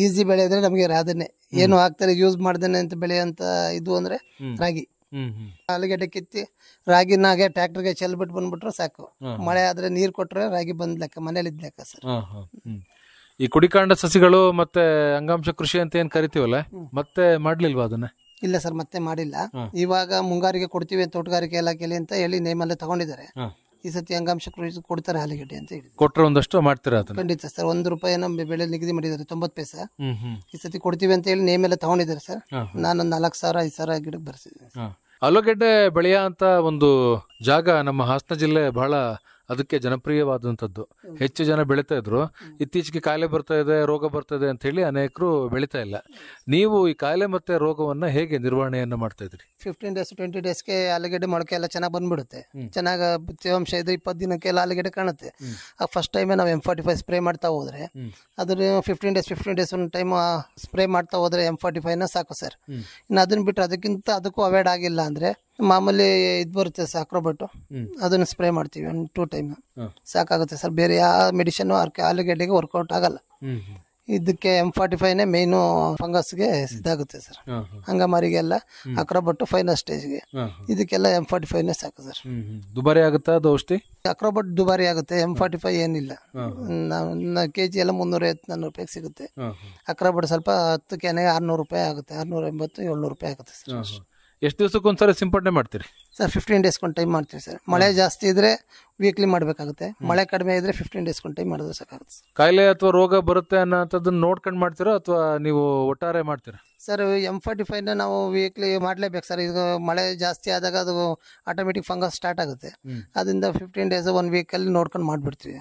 ಈಸಿ ಬೆಳೆ ಅಂದ್ರೆ ನಮಗೆ ಅದನ್ನೇ, ಏನು ಹಾಕ್ತಾರೆ ಯೂಸ್ ಮಾಡ್ದೇನೆ ಅಂತ ಬೆಳೆಯಂತ ಇದು ಅಂದ್ರೆ ರಾಗಿ. ಆಲೂಗೆಡ್ಡೆ ಕಿತ್ತಿ ರಾಗಿನ ಹಾಗೆ ಟ್ರ್ಯಾಕ್ಟರ್ಗೆ ಚೆಲ್ಬಿಟ್ಟು ಬಂದ್ಬಿಟ್ರೆ ಸಾಕು. ಮಳೆ ಆದ್ರೆ ನೀರ್ ಕೊಟ್ರೆ ರಾಗಿ ಬಂದ್ ಲೆಕ್ಕ, ಮನೇಲಿ ಇದ್ ಲೆಕ್ಕ ಸರ್. ಈ ಕುಡಿಕಾಂಡ ಸಸಿಗಳು ಮತ್ತೆ ಅಂಗಾಂಶ ಕೃಷಿ ಅಂತ ಏನ್ ಕರಿತೀವಲ್ಲ, ಮತ್ತೆ ಮಾಡ್ಲಿಲ್ವಾ ಅದನ್ನ? ಇಲ್ಲ ಸರ್, ಮತ್ತೆ ಮಾಡಿಲ್ಲ. ಇವಾಗ ಮುಂಗಾರಿಗೆ ಕೊಡ್ತೀವಿ ತೋಟಗಾರಿಕೆ ಇಲಾಖೆಯಲ್ಲಿ ಅಂತ ಹೇಳಿ ನೇಮಲ್ಲೇ ತಗೊಂಡಿದ್ದಾರೆ. ಈ ಸತಿ ಅಂಗಾಂಶ ಕೃಷಿ ಕೊಡ್ತಾರೆ ಆಲೂಗೆಡ್ಡೆ ಅಂತ ಹೇಳಿ. ಕೊಟ್ರೆ ಒಂದಷ್ಟು ಮಾಡ್ತೀರಾ? ಖಂಡಿತ ಸರ್, ₹1 ಬೆಲೆ ನಿಗದಿ ಮಾಡಿದ್ದಾರೆ, 90 ಪೈಸೆ. ಈ ಸತಿ ಕೊಡ್ತೀವಿ ಅಂತ ಹೇಳಿ ನೇಮೆಲ್ಲ ತಗೊಂಡಿದ್ದಾರೆ ಸರ್. ನಾನೊಂದು 4,000-5,000 ಗಿಡಕ್ಕೆ ಬರ್ಸಿದ್ದೀನಿ. ಆಲೂಗೆಡ್ಡೆ ಬೆಳೆಯ ಅಂತ ಒಂದು ಜಾಗ ನಮ್ಮ ಹಾಸನ ಜಿಲ್ಲೆ ಬಹಳ ಅದಕ್ಕೆ ಜನಪ್ರಿಯವಾದಂಥದ್ದು. ಹೆಚ್ಚು ಜನ ಬೆಳೀತಾ ಇದ್ರು. ಇತ್ತೀಚೆಗೆ ಕಾಯಿಲೆ ಬರ್ತಾ ಇದೆ, ರೋಗ ಬರ್ತಾ ಇದೆ ಅಂತ ಹೇಳಿ ಅನೇಕರು ಬೆಳೀತಾ ಇಲ್ಲ. ನೀವು ಈ ಕಾಯಿಲೆ ಮತ್ತೆ ರೋಗವನ್ನ ಹೇಗೆ ನಿರ್ವಹಣೆಯನ್ನ ಮಾಡ್ತಾ ಇದ್ರಿ? 15 ಡೇಸ್ 20 ಡೇಸ್ಗೆ ಆಲೂಗೆಡ್ಡೆ ಮೊಳಕೆ ಎಲ್ಲ ಚೆನ್ನಾಗಿ ಬಂದ್ಬಿಡುತ್ತೆ. ಚೆನ್ನಾಗಿ ತೇವಾಂಶ ಇದ್ರೆ 20 ದಿನಕ್ಕೆ ಎಲ್ಲ ಆಲೂಗೆಡ್ಡೆ ಕಾಣುತ್ತೆ. ಫಸ್ಟ್ ಟೈಮೇ ನಾವು M45 ಸ್ಪ್ರೇ ಮಾಡ್ತಾ ಹೋದ್ರೆ, ಅದ್ರ 15 ಡೇಸ್ ಒಂದು ಟೈಮ್ ಸ್ಪ್ರೇ ಮಾಡ್ತಾ ಹೋದ್ರೆ M45ನ ಸಾಕು ಸರ್. ಇನ್ನು ಅದನ್ನ ಬಿಟ್ಟರೆ ಅದಕ್ಕೂ ಅವಾಯ್ಡ್ ಆಗಿಲ್ಲ ಅಂದ್ರೆ ಮಾಮೂಲಿ ಇದು ಬರುತ್ತೆ ಸಾಕ್ರೋಬಟ್ಟು, ಅದನ್ನ ಸ್ಪ್ರೇ ಮಾಡ್ತೀವಿ 2 ಟೈಮ್, ಸಾಕಾಗುತ್ತೆ ಸರ್. ಬೇರೆ ಯಾವ ಮೆಡಿಸಿನ್ ಆಲೂಗೆಡ್ಡೆಗೆ ವರ್ಕೌಟ್ ಆಗಲ್ಲ. ಇದಕ್ಕೆ M45ನೇ ಮೇನು ಫಂಗಸ್ಗೆ ಇದಾಗುತ್ತೆ ಸರ್. ಹಂಗಮಾರಿಗೆಲ್ಲ ಅಕ್ರೋಬಟ್ಟು ಫೈನಲ್ ಸ್ಟೇಜ್ಗೆ, ಇದಕ್ಕೆಲ್ಲ M45ನೇ ಸಾಕು ಸರ್. ದುಬಾರಿ ಆಗುತ್ತಾ ಅದು ಔಷಧಿ? ಅಕ್ರೋಬಟ್ ದುಬಾರಿ ಆಗುತ್ತೆ, M45 ಏನಿಲ್ಲ. ಕೆಜಿ ಎಲ್ಲ 350-400 ರೂಪಾಯಿಗೆ ಸಿಗುತ್ತೆ. ಅಕ್ರೋಬಟ್ ಸ್ವಲ್ಪ 10 ಕ್ಯಾನಿಗೆ ₹600 ಆಗುತ್ತೆ, ₹680-700 ಆಗುತ್ತೆ ಸರ್. ಎಷ್ಟು ದಿವಸಕ್ಕೊಂದ್ಸರಿ ಸಿಂಪಡಣೆ ಮಾಡ್ತೀರಿ ಸರ್? 15 ಡೇಸ್ಗೊಂದು ಟೈಮ್ ಮಾಡ್ತೀವಿ ಸರ್. ಮಳೆ ಜಾಸ್ತಿ ಇದ್ರೆ ವೀಕ್ಲಿ ಮಾಡಬೇಕಾಗುತ್ತೆ, ಮಳೆ ಕಡಿಮೆ ಇದ್ರೆ 15 ಡೇಸ್ಗೊಂದು ಟೈಮ್ ಮಾಡಿದ್ರೆ ಸಾಕಾಗುತ್ತೆ. ಕಾಯಿಲೆ ಅಥವಾ ರೋಗ ಬರುತ್ತೆ ಅನ್ನೋದನ್ನ ನೋಡ್ಕೊಂಡು ಮಾಡ್ತೀರಾ ಅಥವಾ ನೀವು ಒಟ್ಟಾರೆ ಮಾಡ್ತೀರಾ? ಸರ್, M45ನ ನಾವು ವೀಕ್ಲಿ ಮಾಡಲೇಬೇಕು ಸರ್. ಈಗ ಮಳೆ ಜಾಸ್ತಿ ಆದಾಗ ಅದು ಆಟೋಮೆಟಿಕ್ ಫಂಗಸ್ ಸ್ಟಾರ್ಟ್ ಆಗುತ್ತೆ. ಅದರಿಂದ 15 ಡೇಸ್ 1 ವೀಕಲ್ಲಿ ನೋಡ್ಕೊಂಡು ಮಾಡಿಬಿಡ್ತೀವಿ.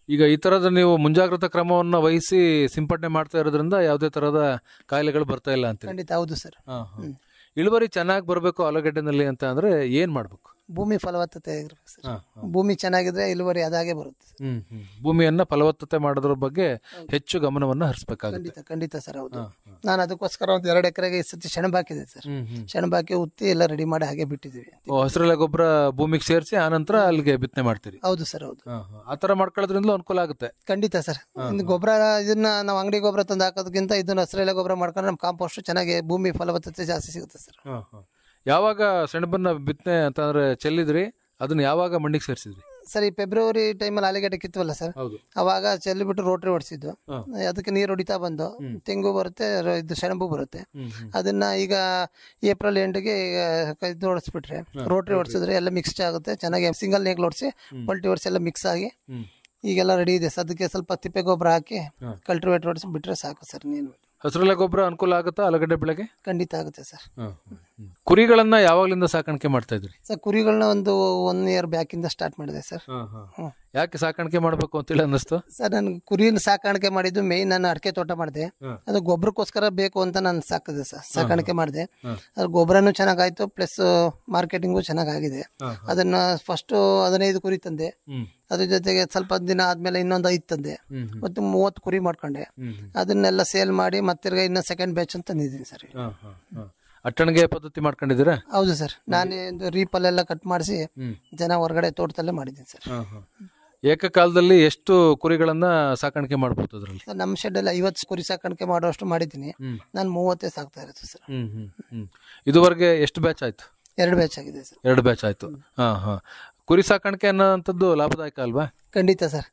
ಈಗ ಈ ತರದ ನೀವು ಮುಂಜಾಗ್ರತಾ ಕ್ರಮವನ್ನು ವಹಿಸಿ ಸಿಂಪಡಣೆ ಮಾಡ್ತಾ ಇರೋದ್ರಿಂದ ಯಾವುದೇ ತರಹದ ಕಾಯಿಲೆಗಳು ಬರ್ತಾ ಇಲ್ಲ ಅಂತ? ಖಂಡಿತ ಹೌದು ಸರ್. ಇಳುವರಿ ಚೆನ್ನಾಗಿ ಬರಬೇಕು ಆಲೂಗಡ್ಡೆನಲ್ಲಿ ಅಂತ ಅಂದ್ರೆ ಏನ್ ಮಾಡ್ಬೇಕು? ಭೂಮಿ ಫಲವತ್ತತೆ ಆಗಿರ್ಬೇಕು ಸರ್. ಭೂಮಿ ಚೆನ್ನಾಗಿದ್ರೆ ಇಳುವರಿ ಅದಾಗೆ ಬರುತ್ತೆ. ಭೂಮಿಯನ್ನ ಫಲವತ್ತತೆ ಮಾಡೋದ್ರ ಬಗ್ಗೆ ಹೆಚ್ಚು ಗಮನವನ್ನ ಹರಿಸಬೇಕಾಗುತ್ತೆ. ಖಂಡಿತ ಸರ್, ಹೌದು. ನಾನು ಅದಕ್ಕೋಸ್ಕರ ಒಂದು 2 ಎಕರೆಗೆ ಈ ಸತಿ ಸೆಣಬಾಕಿದೆ ಸರ್. ಸೆಣಬಾಕಿ ಉತ್ತಿ ಎಲ್ಲ ರೆಡಿ ಮಾಡಿ ಹಾಗೆ ಬಿಟ್ಟಿದ್ದೀವಿ. ಹಸಿರೆಲೆ ಗೊಬ್ಬರ ಭೂಮಿಗೆ ಸೇರಿಸಿ ಆನಂತರ ಅಲ್ಲಿಗೆ ಬಿತ್ತನೆ ಮಾಡ್ತೀರಿ? ಹೌದು ಸರ್, ಹೌದು. ಆತರ ಮಾಡ್ಕೊಳ್ಳೋದ್ರಿಂದ ಅನುಕೂಲ ಆಗುತ್ತೆ. ಖಂಡಿತ ಸರ್. ಗೊಬ್ಬರ ಇದನ್ನ ನಾವು ಅಂಗಡಿ ಗೊಬ್ಬರ ತಂದು ಹಾಕೋದಕ್ಕಿಂತ ಇದನ್ನ ಹಸಿರೆಲೆ ಗೊಬ್ಬರ ಮಾಡ್ಕೊಂಡ್ರೆ ನಮ್ಮ ಕಾಂಪೋಸ್ಟ್ ಚೆನ್ನಾಗಿ ಭೂಮಿ ಫಲವತ್ತತೆ ಜಾಸ್ತಿ ಸಿಗುತ್ತೆ ಸರ್. ಯಾವಾಗ ಸೆಣಬನ್ನ ಬಿತ್ತನೆ ಅಂತಂದ್ರೆ ಚೆಲ್ಲಿದ್ರಿ, ಅದನ್ನ ಯಾವಾಗ ಮಣ್ಣಿಗೆ ಸೇರಿಸಿದ್ರಿ ಸರ್? ಈ ಫೆಬ್ರವರಿ ಟೈಮಲ್ಲಿ ಆಲೂಗೆಡ್ಡೆ ಕಿತ್ತವಲ್ಲ ಸರ್, ಅವಾಗ ಚೆಲ್ಲಿಬಿಟ್ಟು ರೋಟ್ರಿ ಹೊಡಿಸಿದ್ದು. ಅದಕ್ಕೆ ನೀರು ಹೊಡಿತಾ ಬಂದು ತೆಂಗು ಬರುತ್ತೆ, ಇದು ಸೆಣಬು ಬರುತ್ತೆ. ಅದನ್ನ ಈಗ ಏಪ್ರಿಲ್ ಎಂಡ್ಗೆ ಇದು ಹೊಡಿಸ್ಬಿಟ್ರೆ, ರೋಟ್ರಿ ಹೊಡಿಸಿದ್ರೆ ಎಲ್ಲ ಮಿಕ್ಸ್ ಆಗುತ್ತೆ ಚೆನ್ನಾಗಿ. ಸಿಂಗಲ್ ನೇಗ್ಲು ಹೊಡಿಸಿ ಪಲ್ಟಿ ಹೊಡಿಸಿ ಎಲ್ಲ ಮಿಕ್ಸ್ ಆಗಿ ಈಗೆಲ್ಲ ರೆಡಿ ಇದೆ ಸರ್. ಅದಕ್ಕೆ ಸ್ವಲ್ಪ ತಿಪ್ಪೆ ಗೊಬ್ಬರ ಹಾಕಿ ಕಲ್ಟಿವೇಟರ್ ಹೊಡಿಸಿ ಬಿಟ್ರೆ ಸಾಕು ಸರ್. ನೀನು ಹಸಿರೆಲೆ ಗೊಬ್ಬರ ಅನುಕೂಲ ಆಗುತ್ತಾ ಆಲೂಗಡ್ಡೆ ಬೆಳೆಗೆ? ಖಂಡಿತ ಆಗುತ್ತೆ ಸರ್. ಕುರಿಗಳನ್ನ ಯಾವಾಗ್ಲಿಂದ ಸಾಕಾಣಿಕೆ ಮಾಡ್ತಾ ಇದ್ರಿ ಸರ್? ಕುರಿಗಳನ್ನ ಒಂದು 1 ಇಯರ್ ಬ್ಯಾಕ್ ಇಂದ ಸ್ಟಾರ್ಟ್ ಮಾಡಿದೆ ಸರ್. ಯಾಕೆ ಸಾಕಾಣಿಕೆ ಮಾಡ್ಬೇಕು ಅಂತೇಳಿ ಅನ್ನಿಸ್ತು ಸರ್? ನಾನು ಕುರಿನ ಸಾಕಾಣಿಕೆ ಮಾಡಿದ್ದು ಮೇನ್, ನಾನು ಅಡಿಕೆ ತೋಟ ಮಾಡಿದೆ. ಅದು ಗೊಬ್ಬರಕ್ಕೋಸ್ಕರ ಬೇಕು ಅಂತ ನಾನು ಸಾಕಿದೆ ಸರ್, ಸಾಕಾಣಿಕೆ ಮಾಡಿದೆ. ಅದ್ರ ಗೊಬ್ಬರನು ಚೆನ್ನಾಗಾಯ್ತು, ಪ್ಲಸ್ ಮಾರ್ಕೆಟಿಂಗು ಚೆನ್ನಾಗಾಗಿದೆ. ಅದನ್ನ ಫಸ್ಟ್ 15 ಕುರಿ ತಂದೆ, ಅದ್ರ ಜೊತೆಗೆ ಸ್ವಲ್ಪ ದಿನ ಆದ್ಮೇಲೆ ಇನ್ನೊಂದು 5 ತಂದೆ, ಮತ್ತು 30 ಕುರಿ ಮಾಡ್ಕೊಂಡೆ. ಅದನ್ನೆಲ್ಲ ಸೇಲ್ ಮಾಡಿ ಮತ್ತೆ ಇನ್ನ ಸೆಕೆಂಡ್ ಬ್ಯಾಚ್ ಅಂತ ತಂದಿದ್ದೀನಿ ಸರ್. ಅಟ್ಟಣಿಗೆ ಪದ್ಧತಿ ಮಾಡ್ಕೊಂಡಿದ್ದೀರಾ? ಹೌದು ಸರ್, ನಾನೇ ರೀಪಲ್ಲೆಲ್ಲ ಕಟ್ ಮಾಡಿಸಿ ಜನ ಹೊರಗಡೆ ತೋಟದಲ್ಲೇ ಮಾಡಿದ್ದೀನಿ ಸರ್. ಏಕಕಾಲದಲ್ಲಿ ಎಷ್ಟು ಕುರಿಗಳನ್ನ ಸಾಕಾಣಿಕೆ ಮಾಡಬಹುದು ಅದ್ರಲ್ಲಿ? ನಮ್ಮ ಶೆಡ್ ಅಲ್ಲಿ 50 ಕುರಿ ಸಾಕಾಣಿಕೆ ಮಾಡುವಷ್ಟು ಮಾಡಿದ್ದೀನಿ. ನಾನು 30 ಸಾಕ್ತಾ ಇರುತ್ತೆ ಸರ್. ಇದುವರೆಗೆ ಎಷ್ಟು ಬ್ಯಾಚ್ ಆಯ್ತು? 2 ಬ್ಯಾಚ್ ಆಗಿದೆ ಸರ್. 2 ಬ್ಯಾಚ್ ಆಯ್ತು. ಕುರಿ ಸಾಕಾಣಿಕೆ ಅನ್ನೋಂಥದ್ದು ಲಾಭದಾಯಕ ಅಲ್ವಾ? ಖಂಡಿತ ಸರ್.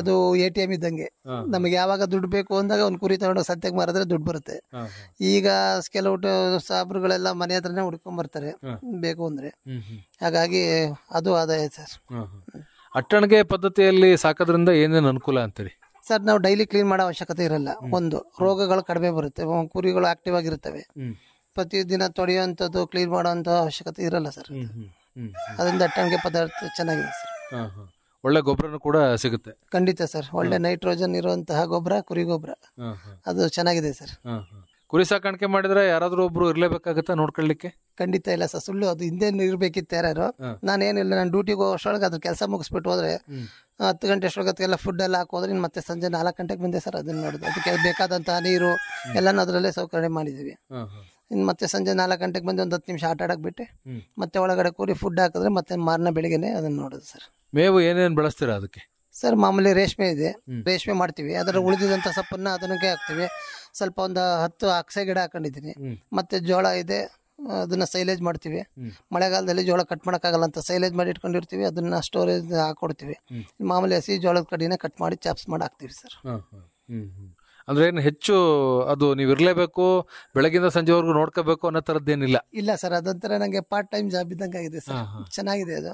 ಅದು ATM ಇದ್ದಂಗೆ, ನಮಗೆ ಯಾವಾಗ ದುಡ್ಡು ಬೇಕು ಅಂದಾಗ ಒಂದು ಕುರಿ ತಗೊಂಡು ಸತ್ಯಕ್ಕೆ ಮಾರಿದ್ರೆ ದುಡ್ಡು ಬರುತ್ತೆ. ಈಗ ಕೆಲವು ಸಾಬ್ರುಗಳೆಲ್ಲ ಮನೆ ಹತ್ರನೇ ಹುಡ್ಕೊಂಡ್ ಬರ್ತಾರೆ ಬೇಕು ಅಂದ್ರೆ, ಹಾಗಾಗಿ ಅದು ಆದಾಯ ಸರ್. ಅಟ್ಟಣಿಗೆ ಪದ್ಧತಿಯಲ್ಲಿ ಸಾಕೋದ್ರಿಂದ ಏನೇನು ಅನುಕೂಲ ಅಂತೀರಿ ಸರ್? ನಾವು ಡೈಲಿ ಕ್ಲೀನ್ ಮಾಡೋ ಅವಶ್ಯಕತೆ ಇರಲ್ಲ. ಒಂದು, ರೋಗಗಳು ಕಡಿಮೆ ಬರುತ್ತೆ, ಕುರಿಗಳು ಆಕ್ಟಿವ್ ಆಗಿರುತ್ತವೆ. ಪ್ರತಿದಿನ ತೊಳೆಯುವಂಥದ್ದು ಕ್ಲೀನ್ ಮಾಡುವಂತ ಅವಶ್ಯಕತೆ ಇರಲ್ಲ ಸರ್. ಅದರಿಂದ ಅಟ್ಟಣಿಗೆ ಪದಾರ್ಥ ಚೆನ್ನಾಗಿದೆ ಸರ್. ಒಳ್ಳೆ ಗೊಬ್ಬರನು ಕೂಡ ಸಿಗುತ್ತೆ. ಖಂಡಿತ ಸರ್, ಒಳ್ಳೆ ನೈಟ್ರೋಜನ್ ಇರುವಂತಹ ಗೊಬ್ಬರ, ಕುರಿ ಗೊಬ್ಬರ, ಅದು ಚೆನ್ನಾಗಿದೆ ಸರ್. ಕುರಿ ಸಾಕಾಣಿಕೆ ಮಾಡಿದ್ರೆ ಯಾರಾದ್ರೂ ಒಬ್ರು ಇರ್ಲೇಬೇಕಾಗತ್ತಾ ನೋಡ್ಕೊಳ್ಳಿಕ್ಕೆ? ಖಂಡಿತ ಇಲ್ಲ ಸರ್, ಸುಳ್ಳು. ಅದು ಹಿಂದೆ ಇರ್ಬೇಕಿತ್ತು ಯಾರು. ನಾನೇನಿಲ್ಲ, ನಾನು ಡ್ಯೂಟಿಗೆ ಹೋಗೋಷ್ಟೊಳಗೆ ಅದ್ರ ಕೆಲಸ ಮುಗಿಸ್ಬಿಟ್ಟು ಹೋದ್ರೆ 10 ಗಂಟೆ ಅಷ್ಟೊಳಗೆಲ್ಲ ಫುಡ್ ಎಲ್ಲ ಹಾಕೋದ್ರೆ ಇನ್ನು ಮತ್ತೆ ಸಂಜೆ 4 ಗಂಟೆಗೆ ಬಂದೆ ಸರ್. ಅದನ್ನ ನೋಡಿದೆ, ಅದಕ್ಕೆ ಬೇಕಾದಂತಹ ನೀರು ಎಲ್ಲಾನು ಅದರಲ್ಲೇ ಸೌಕರ್ಯ ಮಾಡಿದ್ದೀವಿ. ಇನ್ನು ಮತ್ತೆ ಸಂಜೆ 4 ಗಂಟೆಗೆ ಬಂದು ಒಂದು 10 ನಿಮಿಷ ಆಟ ಆಡಕ್ಕೆ ಬಿಟ್ಟು ಮತ್ತೆ ಒಳಗಡೆ ಕೂರಿ ಫುಡ್ ಹಾಕಿದ್ರೆ ಮತ್ತೆ ಮಾರನೇ ಬೆಳಿಗ್ಗೆನೆ ಅದನ್ನ ನೋಡೋದು ಸರ್. ಮೇವು ಏನೇನು ಬಳಸ್ತೀರಾ ಅದಕ್ಕೆ? ಸರ್ ಮಾಮೂಲಿ ರೇಷ್ಮೆ ಇದೆ, ರೇಷ್ಮೆ ಮಾಡ್ತೀವಿ. ಅದರ ಉಳಿದಿದಂಥ ಸೊಪ್ಪನ್ನ ಅದಕ್ಕೆ ಹಾಕ್ತೀವಿ. ಸ್ವಲ್ಪ ಒಂದು 10 ಅಗಸೆ ಗಿಡ ಹಾಕೊಂಡಿದ್ದೀನಿ. ಮತ್ತೆ ಜೋಳ ಇದೆ, ಅದನ್ನ ಸೈಲೇಜ್ ಮಾಡ್ತೀವಿ. ಮಳೆಗಾಲದಲ್ಲಿ ಜೋಳ ಕಟ್ ಮಾಡೋಕ್ಕಾಗಲ್ಲ ಅಂತ ಸೈಲೇಜ್ ಮಾಡಿ ಇಟ್ಕೊಂಡಿರ್ತೀವಿ. ಅದನ್ನ ಸ್ಟೋರೇಜ್ ಹಾಕೊಡ್ತೀವಿ. ಮಾಮೂಲಿ ಹಸಿ ಜೋಳದ ಕಡಿನ ಕಟ್ ಮಾಡಿ ಚಾಪ್ಸ್ ಮಾಡಿ ಹಾಕ್ತೀವಿ ಸರ್. ಅಂದ್ರೆ ಏನು ಹೆಚ್ಚು ಅದು ನೀವು ಇರಲೇಬೇಕು, ಬೆಳಗಿಂದ ಸಂಜೆವರೆಗೂ ನೋಡ್ಕೋಬೇಕು ಅನ್ನೋ ಥರದ್ದೇನಿಲ್ಲ? ಇಲ್ಲ ಸರ್, ಅದೊಂಥರ ನಂಗೆ ಪಾರ್ಟ್ ಟೈಮ್ ಜಾಬ್ ಇದ್ದಂಗೆ ಆಗಿದೆ ಸರ್. ಚೆನ್ನಾಗಿದೆ, ಅದು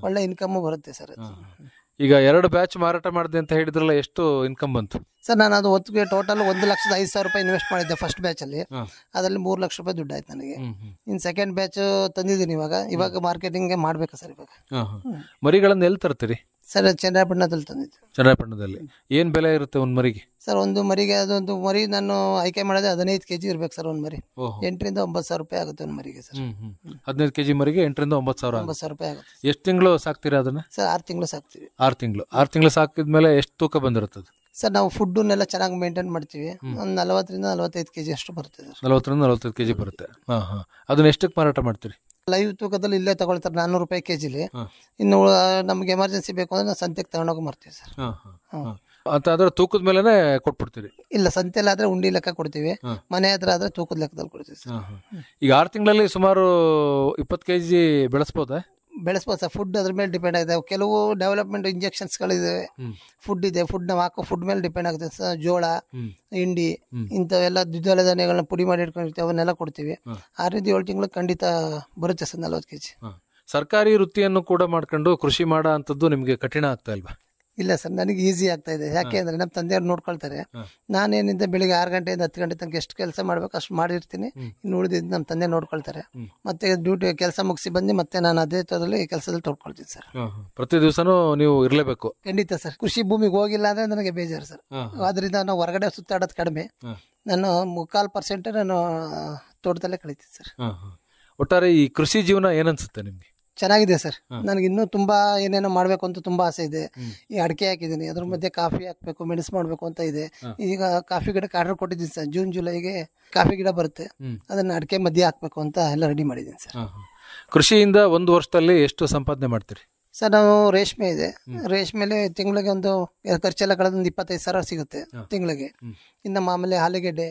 ಒಳ್ಳೆ ಇನ್ಕಮ್ ಬರುತ್ತೆ ಸರ್. ಈಗ 2 ಬ್ಯಾಚ್ ಮಾರಾಟ ಮಾಡಿದೆ ಅಂತ ಹೇಳಿದ್ರಲ್ಲ, ಎಷ್ಟು ಇನ್ಕಮ್ ಬಂತು ಸರ್? ನಾನು ಅದು ಹೊತ್ತಿಗೆ ಟೋಟಲ್ 1,05,000 ರೂಪಾಯಿ ಇನ್ವೆಸ್ಟ್ ಮಾಡಿದ್ದೆ ಫಸ್ಟ್ ಬ್ಯಾಚ್ ಅಲ್ಲಿ. ಅದರಲ್ಲಿ 3 ಲಕ್ಷ ರೂಪಾಯಿ ದುಡ್ಡು ಆಯ್ತು ನನಗೆ. ಇನ್ನು ಸೆಕೆಂಡ್ ಬ್ಯಾಚ್ ತಂದಿದ್ದೀನಿ ಇವಾಗ ಮಾರ್ಕೆಟಿಂಗ್ ಮಾಡ್ಬೇಕು ಸರ್. ಇವಾಗ ಮರಿಗಳನ್ನ ಎಲ್ಲಿ ತರ್ತೀರಿ ಸರ್? ಚನ್ನರಾಯಪಟ್ಟಣದಲ್ಲಿ ತಂದಿದ್ದೆ. ಚನ್ನರಾಯಪಟ್ಟಣದಲ್ಲಿ ಏನ್ ಬೆಲೆ ಇರುತ್ತೆ ಒಂದ್ ಮರಿಗೆ ಸರ್? ಒಂದು ಮರಿಗೆ ಅದೊಂದು ಮರಿ ನಾನು ಆಯ್ಕೆ ಮಾಡೋದೇ 15 kg ಇರ್ಬೇಕು ಸರ್. ಒಂದು ಮರಿ 8,000 ರಿಂದ 9,000 ರೂಪಾಯಿ ಆಗುತ್ತೆ ಒಂದು ಮರಿಗೆ ಸರ್. 15 kg ಮರಿಗೆ 8,000 ರಿಂದ 9,000 ರೂಪಾಯಿ ಆಗುತ್ತೆ. ಎಷ್ಟು ತಿಂಗಳು ಸಾಕ್ತೀರಾ ಅದನ್ನ? ಸರ್ 6 ತಿಂಗಳು ಸಾಕ್ತಿವಿ. 6 ತಿಂಗಳು ಸಾಕಿದ್ಮೇಲೆ ಎಷ್ಟು ತೂಕ ಬಂದಿರುತ್ತದೆ ಸರ್? ನಾವು ಫುಡ್ನೆಲ್ಲ ಚೆನ್ನಾಗಿ ಮೇಂಟೈನ್ ಮಾಡ್ತೀವಿ. ಒಂದು 40 ರಿಂದ 45 kg ಅಷ್ಟು ಬರುತ್ತೆ ಸರ್. 40 ರಿಂದ 45 kg ಬರುತ್ತೆ. ಅದನ್ನ ಎಷ್ಟಕ್ಕೆ ಮಾರಾಟ ಮಾಡ್ತೀರಿ? ಲೈವ್ ತೂಕದಲ್ಲಿ ಇಲ್ಲೇ ತಗೊಳ್ತಾರೆ 400 ರೂಪಾಯಿ ಕೆಜಿಲಿ. ಇನ್ನು ನಮ್ಗೆ ಎಮರ್ಜೆನ್ಸಿ ಬೇಕು ಅಂದ್ರೆ ನಾವು ಸಂತೆಗೆ ತಗೊಂಡೋಗಿ ಮಾಡ್ತೀವಿ ಸರ್. ಅಂತ ಅದ್ರ ತೂಕದ ಮೇಲೆನೆ ಕೊಟ್ಬಿಡ್ತೀರಿ? ಇಲ್ಲ, ಸಂತೆಯಲ್ಲಿ ಆದ್ರೆ ಉಂಡಿ ಲೆಕ್ಕ ಕೊಡ್ತೀವಿ, ಮನೆ ಹತ್ರ ಆದ್ರೆ ತೂಕದ ಲೆಕ್ಕದಲ್ಲಿ ಕೊಡ್ತೀವಿ ಸರ್. ಈಗ 6 ತಿಂಗಳಲ್ಲಿ ಸುಮಾರು 20 kg ಬೆಳೆಸ್ಬೋದಾ? ಬೆಳೆಸ್ಬೋದು ಸರ್. ಫುಡ್ ಅದ್ರ ಮೇಲೆ ಡಿಪೆಂಡ್ ಆಗಿದೆ. ಕೆಲವು ಡೆವಲಪ್ಮೆಂಟ್ ಇಂಜೆಕ್ಷನ್ಸ್ಗಳಿದೆ, ಫುಡ್ ಇದೆ. ಫುಡ್ ನಾವು ಹಾಕೋ ಫುಡ್ ಮೇಲೆ ಡಿಪೆಂಡ್ ಆಗುತ್ತೆ ಸರ್. ಜೋಳ, ಹಿಂಡಿ, ಇಂಥವೆಲ್ಲ ದ್ವಿದಳ ಧಾನ್ಯಗಳನ್ನ ಪುಡಿ ಮಾಡಿ ಇಟ್ಕೊಂಡಿರ್ತೀವಿ, ಅವನ್ನೆಲ್ಲ ಕೊಡ್ತೀವಿ. 6 ರಿಂದ 7 ತಿಂಗಳು ಖಂಡಿತ ಬರುತ್ತೆ ಸರ್ 40 kg. ಸರ್ಕಾರಿ ವೃತ್ತಿಯನ್ನು ಕೂಡ ಮಾಡ್ಕೊಂಡು ಕೃಷಿ ಮಾಡೋ ಅಂಥದ್ದು ನಿಮಗೆ ಕಠಿಣ ಆಗ್ತಾ ಇಲ್ವಾ? ಇಲ್ಲ ಸರ್, ನನಗೆ ಈಸಿ ಆಗ್ತಾ ಇದೆ. ಯಾಕೆ ಅಂದ್ರೆ ನಮ್ಮ ತಂದೆಯವ್ರು ನೋಡ್ಕೊಳ್ತಾರೆ. ನಾನೇನಿಂದ ಬೆಳಿಗ್ಗೆ 6 ಗಂಟೆಯಿಂದ 10 ಗಂಟೆ ತನಕ ಎಷ್ಟು ಕೆಲಸ ಮಾಡ್ಬೇಕು ಅಷ್ಟು ಮಾಡಿರ್ತೀನಿ. ಇನ್ನು ಉಳಿದಿದ್ದು ನಮ್ಮ ತಂದೆ ನೋಡ್ಕೊಳ್ತಾರೆ. ಮತ್ತೆ ಡ್ಯೂಟಿ ಕೆಲಸ ಮುಗಿಸಿ ಬಂದು ಮತ್ತೆ ನಾನು ಅದೇ ತರದಲ್ಲಿ ಕೆಲಸದಲ್ಲಿ ತೊಡ್ಕೊಳ್ತೀನಿ ಸರ್. ಪ್ರತಿ ದಿವಸನೂ ನೀವು ಇರಲೇಬೇಕು? ಖಂಡಿತ ಸರ್. ಕೃಷಿ ಭೂಮಿಗೆ ಹೋಗಿಲ್ಲ ಅಂದ್ರೆ ನನಗೆ ಬೇಜಾರು ಸರ್. ಆದ್ರಿಂದ ನಾವು ಹೊರಗಡೆ ಸುತ್ತಾಡೋದು ಕಡಿಮೆ. ನಾನು 3/4% ನಾನು ತೋಟದಲ್ಲೇ ಕಳೀತೀನಿ ಸರ್. ಒಟ್ಟಾರೆ ಈ ಕೃಷಿ ಜೀವನ ಏನನ್ಸುತ್ತೆ ನಿಮ್ಗೆ? ಚೆನ್ನಾಗಿದೆ ಸರ್. ನನಗೆ ಇನ್ನೂ ತುಂಬಾ ಏನೇನೋ ಮಾಡ್ಬೇಕು ಅಂತ ತುಂಬಾ ಆಸೆ ಇದೆ. ಈ ಅಡಿಕೆ ಹಾಕಿದ್ದೀನಿ, ಅದ್ರ ಮಧ್ಯೆ ಕಾಫಿ ಹಾಕ್ಬೇಕು, ಮೆಣಸು ಮಾಡ್ಬೇಕು ಅಂತ ಇದೆ. ಈಗ ಕಾಫಿ ಗಿಡಕ್ಕೆ ಆರ್ಡರ್ ಕೊಟ್ಟಿದ್ದೀನಿ ಸರ್. ಜೂನ್ ಜುಲೈಗೆ ಕಾಫಿ ಗಿಡ ಬರುತ್ತೆ, ಅದನ್ನ ಅಡಿಕೆ ಮಧ್ಯೆ ಹಾಕ್ಬೇಕು ಅಂತ ಎಲ್ಲ ರೆಡಿ ಮಾಡಿದ್ದೀನಿ ಸರ್. ಕೃಷಿಯಿಂದ 1 ವರ್ಷದಲ್ಲಿ ಎಷ್ಟು ಸಂಪಾದನೆ ಮಾಡ್ತೀರಿ ಸರ್? ನಾವು ರೇಷ್ಮೆ ಇದೆ, ರೇಷ್ಮೆಲೆ ತಿಂಗಳಿಗೆ ಒಂದು ಖರ್ಚೆಲ್ಲ ಕಳೆದ 25,000 ಸಿಗುತ್ತೆ ತಿಂಗಳಿಗೆ. ಇನ್ನು ಮಾಮೂಲಿ ಆಲೂಗೆಡ್ಡೆ,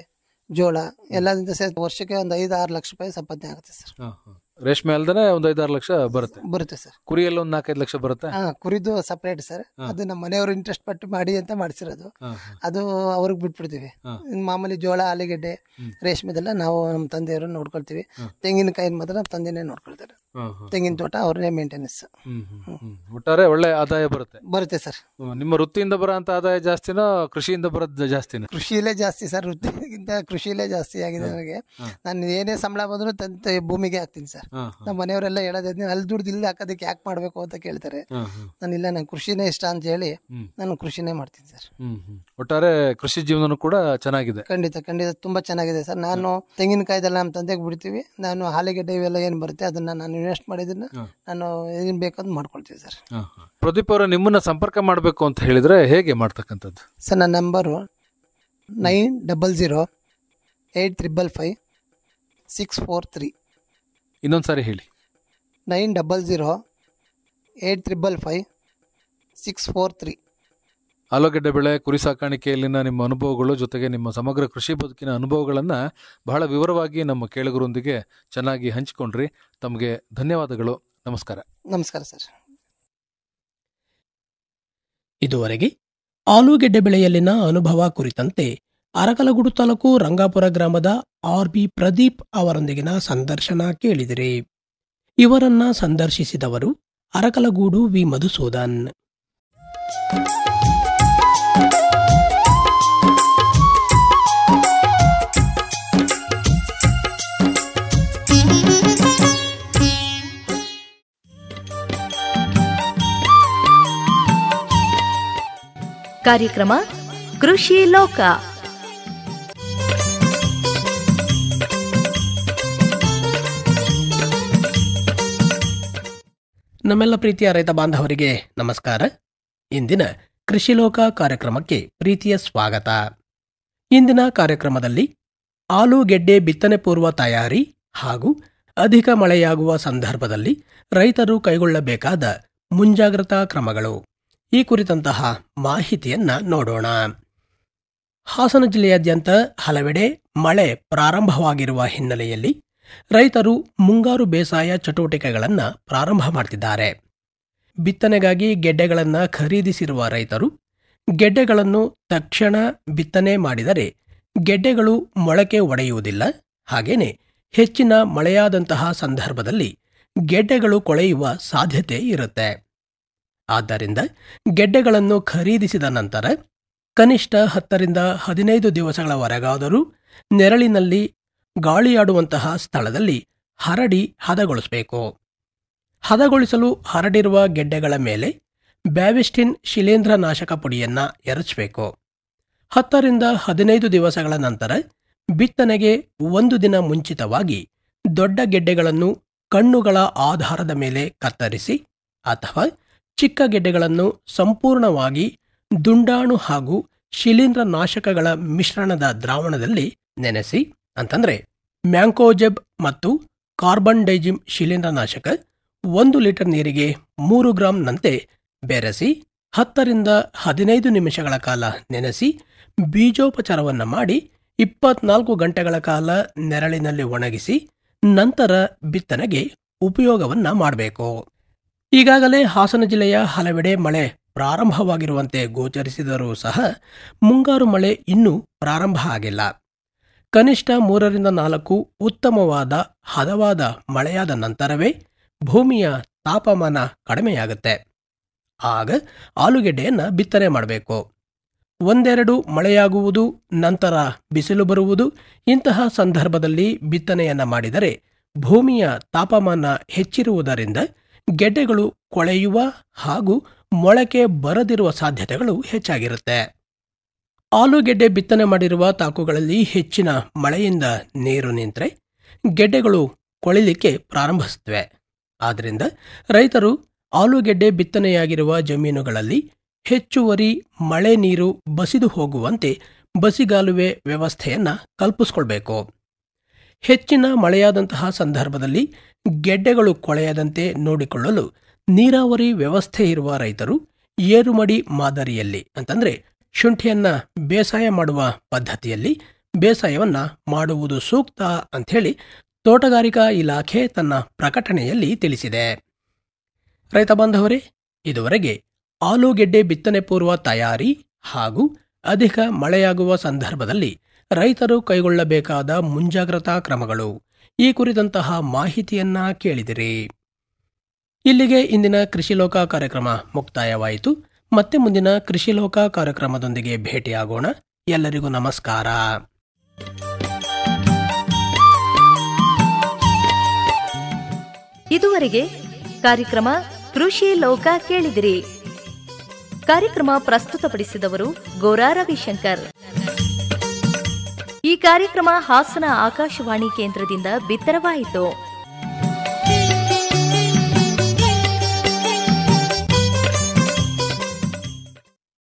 ಜೋಳ ಎಲ್ಲದಿಂದ ಸೇರಿ ವರ್ಷಕ್ಕೆ ಒಂದು 5-6 ಲಕ್ಷ ರೂಪಾಯಿ ಸಂಪಾದನೆ ಆಗುತ್ತೆ ಸರ್. ರೇಷ್ಮೆ ಅಲ್ದೇ ಒಂದು 5-6 ಲಕ್ಷ ಬರುತ್ತೆ ಸರ್. ಕುರಿಯಲ್ಲಿ ಒಂದು 4-5 ಲಕ್ಷ ಬರುತ್ತೆ. ಕುರಿದು ಸಪರೇಟ್ ಸರ್. ಅದು ನಮ್ಮ ಮನೆಯವರು ಇಂಟ್ರೆಸ್ಟ್ ಪಟ್ಟು ಮಾಡಿ ಅಂತ ಮಾಡಿಸಿರೋದು, ಅದು ಅವ್ರಿಗೆ ಬಿಟ್ಬಿಡ್ತೀವಿ. ಮಾಮೂಲಿ ಜೋಳ, ಆಲೂಗೆಡ್ಡೆ, ರೇಷ್ಮೆದೆಲ್ಲ ನಾವು ನಮ್ಮ ತಂದೆಯವರು ನೋಡ್ಕೊಳ್ತೀವಿ. ತೆಂಗಿನಕಾಯಿ ಮಾತ್ರ ನಮ್ಮ ತಂದೆನೇ ನೋಡ್ಕೊಳ್ತಾರೆ. ತೆಂಗಿನ ತೋಟ ಅವ್ರನ್ನೇ ಮೇಂಟೆನೆನ್ಸ್. ಒಟ್ಟಾರೆ ಒಳ್ಳೆ ಆದಾಯ ಬರುತ್ತೆ ಸರ್. ನಿಮ್ಮ ವೃತ್ತಿಯಿಂದ ಬರೋ ಅಂತ ಆದಾಯ ಜಾಸ್ತಿನೋ ಕೃಷಿಯಿಂದ ಬರೋದು ಜಾಸ್ತಿನೋ? ಕೃಷಿಲೇ ಜಾಸ್ತಿ ಸರ್, ವೃತ್ತಿಗಿಂತ ಕೃಷಿಲೇ ಜಾಸ್ತಿ ಆಗಿದೆ ನನಗೆ. ನಾನು ಏನೇ ಸಂಬಳ ಬಂದ್ರು ಭೂಮಿಗೆ ಹಾಕ್ತೀನಿ ಸರ್. ನಮ್ಮ ಮನೆಯವರೆಲ್ಲ ಹೇಳೋದೇ, ಅಲ್ಲಿ ದುಡ್ಡು ಇಲ್ಲಿ ಹಾಕೋದಕ್ಕೆ ಯಾಕೆ ಮಾಡ್ಬೇಕು ಅಂತ ಕೇಳ್ತಾರೆ. ನಾನಿಲ್ಲ, ನಂಗೆ ಕೃಷಿನೇ ಇಷ್ಟ ಅಂತ ಹೇಳಿ ನಾನು ಕೃಷಿನೇ ಮಾಡ್ತೀನಿ ಸರ್. ಒಟ್ಟಾರೆ ಕೃಷಿ ಜೀವನ ಕೂಡ ಚೆನ್ನಾಗಿದೆ? ಖಂಡಿತ ತುಂಬಾ ಚೆನ್ನಾಗಿದೆ ಸರ್. ನಾನು ತೆಂಗಿನಕಾಯ್ದೆಲ್ಲ ನಮ್ಮ ತಂದೆಗೆ ಬಿಡ್ತೀವಿ. ನಾನು ಆಲೂಗೆಡ್ಡೆ ಇವೆಲ್ಲ ಏನ್ ಬರುತ್ತೆ ಅದನ್ನ ನಾನು ಇನ್ವೆಸ್ಟ್ ಮಾಡಿದ್ದನ್ನ ನಾನು ಏನ್ ಬೇಕಂತ ಮಾಡ್ಕೊಳ್ತೀವಿ ಸರ್. ಪ್ರದೀಪ್ ಅವರ ನಿಮ್ಮನ್ನ ಸಂಪರ್ಕ ಮಾಡಬೇಕು ಅಂತ ಹೇಳಿದ್ರೆ ಹೇಗೆ ಮಾಡ್ತಕ್ಕಂಥದ್ದು ಸರ್? ನನ್ನ ನಂಬರು 9008555643. ಇನ್ನೊಂದ್ಸಾರಿ ಹೇಳಿ. 9008555643. ಆಲೂಗೆಡ್ಡೆ ಬೆಳೆ, ಕುರಿ ಸಾಕಾಣಿಕೆಯಲ್ಲಿನ ನಿಮ್ಮ ಅನುಭವಗಳು ಜೊತೆಗೆ ನಿಮ್ಮ ಸಮಗ್ರ ಕೃಷಿ ಬದುಕಿನ ಅನುಭವಗಳನ್ನು ಬಹಳ ವಿವರವಾಗಿ ನಮ್ಮ ಕೇಳುಗರೊಂದಿಗೆ ಚೆನ್ನಾಗಿ ಹಂಚಿಕೊಂಡ್ರಿ. ತಮಗೆ ಧನ್ಯವಾದಗಳು. ನಮಸ್ಕಾರ. ನಮಸ್ಕಾರ ಸರ್. ಇದುವರೆಗೆ ಆಲೂಗೆಡ್ಡೆ ಬೆಳೆಯಲ್ಲಿನ ಅನುಭವ ಕುರಿತಂತೆ ಅರಕಲಗೂಡು ತಾಲೂಕು ರಂಗಾಪುರ ಗ್ರಾಮದ ಆರ್.ಬಿ. ಪ್ರದೀಪ್ ಅವರೊಂದಿಗಿನ ಸಂದರ್ಶನ ಕೇಳಿದಿರಿ. ಇವರನ್ನ ಸಂದರ್ಶಿಸಿದವರು ಅರಕಲಗೂಡು ವಿ. ಮಧುಸೂದನ್. ಕಾರ್ಯಕ್ರಮ ಕೃಷಿ ಲೋಕ. ನಮ್ಮೆಲ್ಲ ಪ್ರೀತಿಯ ರೈತ ಬಾಂಧವರಿಗೆ ನಮಸ್ಕಾರ. ಇಂದಿನ ಕೃಷಿಲೋಕ ಕಾರ್ಯಕ್ರಮಕ್ಕೆ ಪ್ರೀತಿಯ ಸ್ವಾಗತ. ಇಂದಿನ ಕಾರ್ಯಕ್ರಮದಲ್ಲಿ ಆಲೂಗೆಡ್ಡೆ ಬಿತ್ತನೆ ಪೂರ್ವ ತಯಾರಿ ಹಾಗೂ ಅಧಿಕ ಮಳೆಯಾಗುವ ಸಂದರ್ಭದಲ್ಲಿ ರೈತರು ಕೈಗೊಳ್ಳಬೇಕಾದ ಮುಂಜಾಗ್ರತಾ ಕ್ರಮಗಳು ಈ ಕುರಿತಂತಹ ಮಾಹಿತಿಯನ್ನ ನೋಡೋಣ. ಹಾಸನ ಜಿಲ್ಲೆಯಾದ್ಯಂತ ಹಲವೆಡೆ ಮಳೆ ಪ್ರಾರಂಭವಾಗಿರುವ ಹಿನ್ನೆಲೆಯಲ್ಲಿ ರೈತರು ಮುಂಗಾರು ಬೇಸಾಯ ಚಟುವಟಿಕೆಗಳನ್ನು ಪ್ರಾರಂಭ ಮಾಡ್ತಿದ್ದಾರೆ. ಬಿತ್ತನೆಗಾಗಿ ಗೆಡ್ಡೆಗಳನ್ನು ಖರೀದಿಸಿರುವ ರೈತರು ಗೆಡ್ಡೆಗಳನ್ನು ತಕ್ಷಣ ಬಿತ್ತನೆ ಮಾಡಿದರೆ ಗೆಡ್ಡೆಗಳು ಮೊಳಕೆ ಒಡೆಯುವುದಿಲ್ಲ. ಹಾಗೇನೆ ಹೆಚ್ಚಿನ ಮಳೆಯಾದಂತಹ ಸಂದರ್ಭದಲ್ಲಿ ಗೆಡ್ಡೆಗಳು ಕೊಳೆಯುವ ಸಾಧ್ಯತೆ ಇರುತ್ತೆ. ಆದ್ದರಿಂದ ಗೆಡ್ಡೆಗಳನ್ನು ಖರೀದಿಸಿದ ನಂತರ ಕನಿಷ್ಠ 10ರಿಂದ 15 ದಿವಸಗಳವರೆಗಾದರೂ ನೆರಳಿನಲ್ಲಿ ಗಾಳಿಯಾಡುವಂತಹ ಸ್ಥಳದಲ್ಲಿ ಹರಡಿ ಹದಗೊಳಿಸಬೇಕು. ಹದಗೊಳಿಸಲು ಹರಡಿರುವ ಗೆಡ್ಡೆಗಳ ಮೇಲೆ ಬ್ಯಾವಿಸ್ಟಿನ್ ಶಿಲೀಂಧ್ರನಾಶಕ ಪುಡಿಯನ್ನ ಎರಚಬೇಕು. 10ರಿಂದ 15 ದಿವಸಗಳ ನಂತರ ಬಿತ್ತನೆಗೆ 1 ದಿನ ಮುಂಚಿತವಾಗಿ ದೊಡ್ಡ ಗೆಡ್ಡೆಗಳನ್ನು ಕಣ್ಣುಗಳ ಆಧಾರದ ಮೇಲೆ ಕತ್ತರಿಸಿ ಅಥವಾ ಚಿಕ್ಕ ಗೆಡ್ಡೆಗಳನ್ನು ಸಂಪೂರ್ಣವಾಗಿ ದುಂಡಾಣು ಹಾಗೂ ಶಿಲೀಂಧ್ರನಾಶಕಗಳ ಮಿಶ್ರಣದ ದ್ರಾವಣದಲ್ಲಿ ನೆನೆಸಿ, ಅಂತಂದ್ರೆ ಮ್ಯಾಂಕೋಜೆಬ್ ಮತ್ತು ಕಾರ್ಬನ್ ಡೈಜಿಮ್ ಶಿಲೀಂಧ್ರನಾಶಕ 1 ಲೀಟರ್ ನೀರಿಗೆ 3 ಗ್ರಾಂನಂತೆ ಬೆರೆಸಿ 10ರಿಂದ 15 ನಿಮಿಷಗಳ ಕಾಲ ನೆನೆಸಿ ಬೀಜೋಪಚಾರವನ್ನು ಮಾಡಿ 24 ಗಂಟೆಗಳ ಕಾಲ ನೆರಳಿನಲ್ಲಿ ಒಣಗಿಸಿ ನಂತರ ಬಿತ್ತನೆಗೆ ಉಪಯೋಗವನ್ನ ಮಾಡಬೇಕು. ಈಗಾಗಲೇ ಹಾಸನ ಜಿಲ್ಲೆಯ ಹಲವೆಡೆ ಮಳೆ ಪ್ರಾರಂಭವಾಗಿರುವಂತೆ ಗೋಚರಿಸಿದರೂ ಸಹ ಮುಂಗಾರು ಮಳೆ ಇನ್ನೂ ಪ್ರಾರಂಭ ಆಗಿಲ್ಲ. ಕನಿಷ್ಠ 3ರಿಂದ 4 ಉತ್ತಮವಾದ ಹದವಾದ ಮಳೆಯಾದ ನಂತರವೇ ಭೂಮಿಯ ತಾಪಮಾನ ಕಡಿಮೆಯಾಗುತ್ತೆ. ಆಗ ಆಲೂಗೆಡ್ಡೆಯನ್ನು ಬಿತ್ತನೆ ಮಾಡಬೇಕು. 1-2 ಮಳೆಯಾಗುವುದು, ನಂತರ ಬಿಸಿಲು ಬರುವುದು, ಇಂತಹ ಸಂದರ್ಭದಲ್ಲಿ ಬಿತ್ತನೆಯನ್ನ ಮಾಡಿದರೆ ಭೂಮಿಯ ತಾಪಮಾನ ಹೆಚ್ಚಿರುವುದರಿಂದ ಗೆಡ್ಡೆಗಳು ಕೊಳೆಯುವ ಹಾಗೂ ಮೊಳಕೆ ಬರದಿರುವ ಸಾಧ್ಯತೆಗಳು ಹೆಚ್ಚಾಗಿರುತ್ತೆ. ಆಲೂಗೆಡ್ಡೆ ಬಿತ್ತನೆ ಮಾಡಿರುವ ತಾಕುಗಳಲ್ಲಿ ಹೆಚ್ಚಿನ ಮಳೆಯಿಂದ ನೀರು ನಿಂತರೆ ಗೆಡ್ಡೆಗಳು ಕೊಳಿಲಿಕ್ಕೆ ಪ್ರಾರಂಭಿಸುತ್ತವೆ. ಆದ್ದರಿಂದ ರೈತರು ಆಲೂಗೆಡ್ಡೆ ಬಿತ್ತನೆಯಾಗಿರುವ ಜಮೀನುಗಳಲ್ಲಿ ಹೆಚ್ಚುವರಿ ಮಳೆ ನೀರು ಬಸಿದು ಹೋಗುವಂತೆ ಬಸಿಗಾಲುವೆ ವ್ಯವಸ್ಥೆಯನ್ನ ಕಲ್ಪಿಸಿಕೊಳ್ಬೇಕು. ಹೆಚ್ಚಿನ ಮಳೆಯಾದಂತಹ ಸಂದರ್ಭದಲ್ಲಿ ಗೆಡ್ಡೆಗಳು ಕೊಳೆಯದಂತೆ ನೋಡಿಕೊಳ್ಳಲು ನೀರಾವರಿ ವ್ಯವಸ್ಥೆ ಇರುವ ರೈತರು ಏರುಮಡಿ ಮಾದರಿಯಲ್ಲಿ, ಅಂತಂದ್ರೆ ಶುಂಠಿಯನ್ನ ಬೇಸಾಯ ಮಾಡುವ ಪದ್ಧತಿಯಲ್ಲಿ ಬೇಸಾಯವನ್ನ ಮಾಡುವುದು ಸೂಕ್ತ ಅಂಥೇಳಿ ತೋಟಗಾರಿಕಾ ಇಲಾಖೆ ತನ್ನ ಪ್ರಕಟಣೆಯಲ್ಲಿ ತಿಳಿಸಿದೆ. ರೈತ ಬಾಂಧವರೇ, ಇದುವರೆಗೆ ಆಲೂಗೆಡ್ಡೆ ಬಿತ್ತನೆ ಪೂರ್ವ ತಯಾರಿ ಹಾಗೂ ಅಧಿಕ ಮಳೆಯಾಗುವ ಸಂದರ್ಭದಲ್ಲಿ ರೈತರು ಕೈಗೊಳ್ಳಬೇಕಾದ ಮುಂಜಾಗ್ರತಾ ಕ್ರಮಗಳು ಈ ಕುರಿತಂತಹ ಮಾಹಿತಿಯನ್ನ ಕೇಳಿದಿರಿ. ಇಲ್ಲಿಗೆ ಇಂದಿನ ಕೃಷಿಲೋಕ ಕಾರ್ಯಕ್ರಮ ಮುಕ್ತಾಯವಾಯಿತು. ಮತ್ತೆ ಮುಂದಿನ ಕೃಷಿಲೋಕ ಕಾರ್ಯಕ್ರಮದೊಂದಿಗೆ ಭೇಟಿಯಾಗೋಣ. ಎಲ್ಲರಿಗೂ ನಮಸ್ಕಾರ. ಇದುವರೆಗೆ ಕಾರ್ಯಕ್ರಮ ಕೃಷಿ ಲೋಕ ಕೇಳಿದಿರಿ. ಕಾರ್ಯಕ್ರಮ ಪ್ರಸ್ತುತಪಡಿಸಿದವರು ಗೋರಾ ರವಿಶಂಕರ್. ಈ ಕಾರ್ಯಕ್ರಮ ಹಾಸನ ಆಕಾಶವಾಣಿ ಕೇಂದ್ರದಿಂದ ಬಿತ್ತರವಾಯಿತು.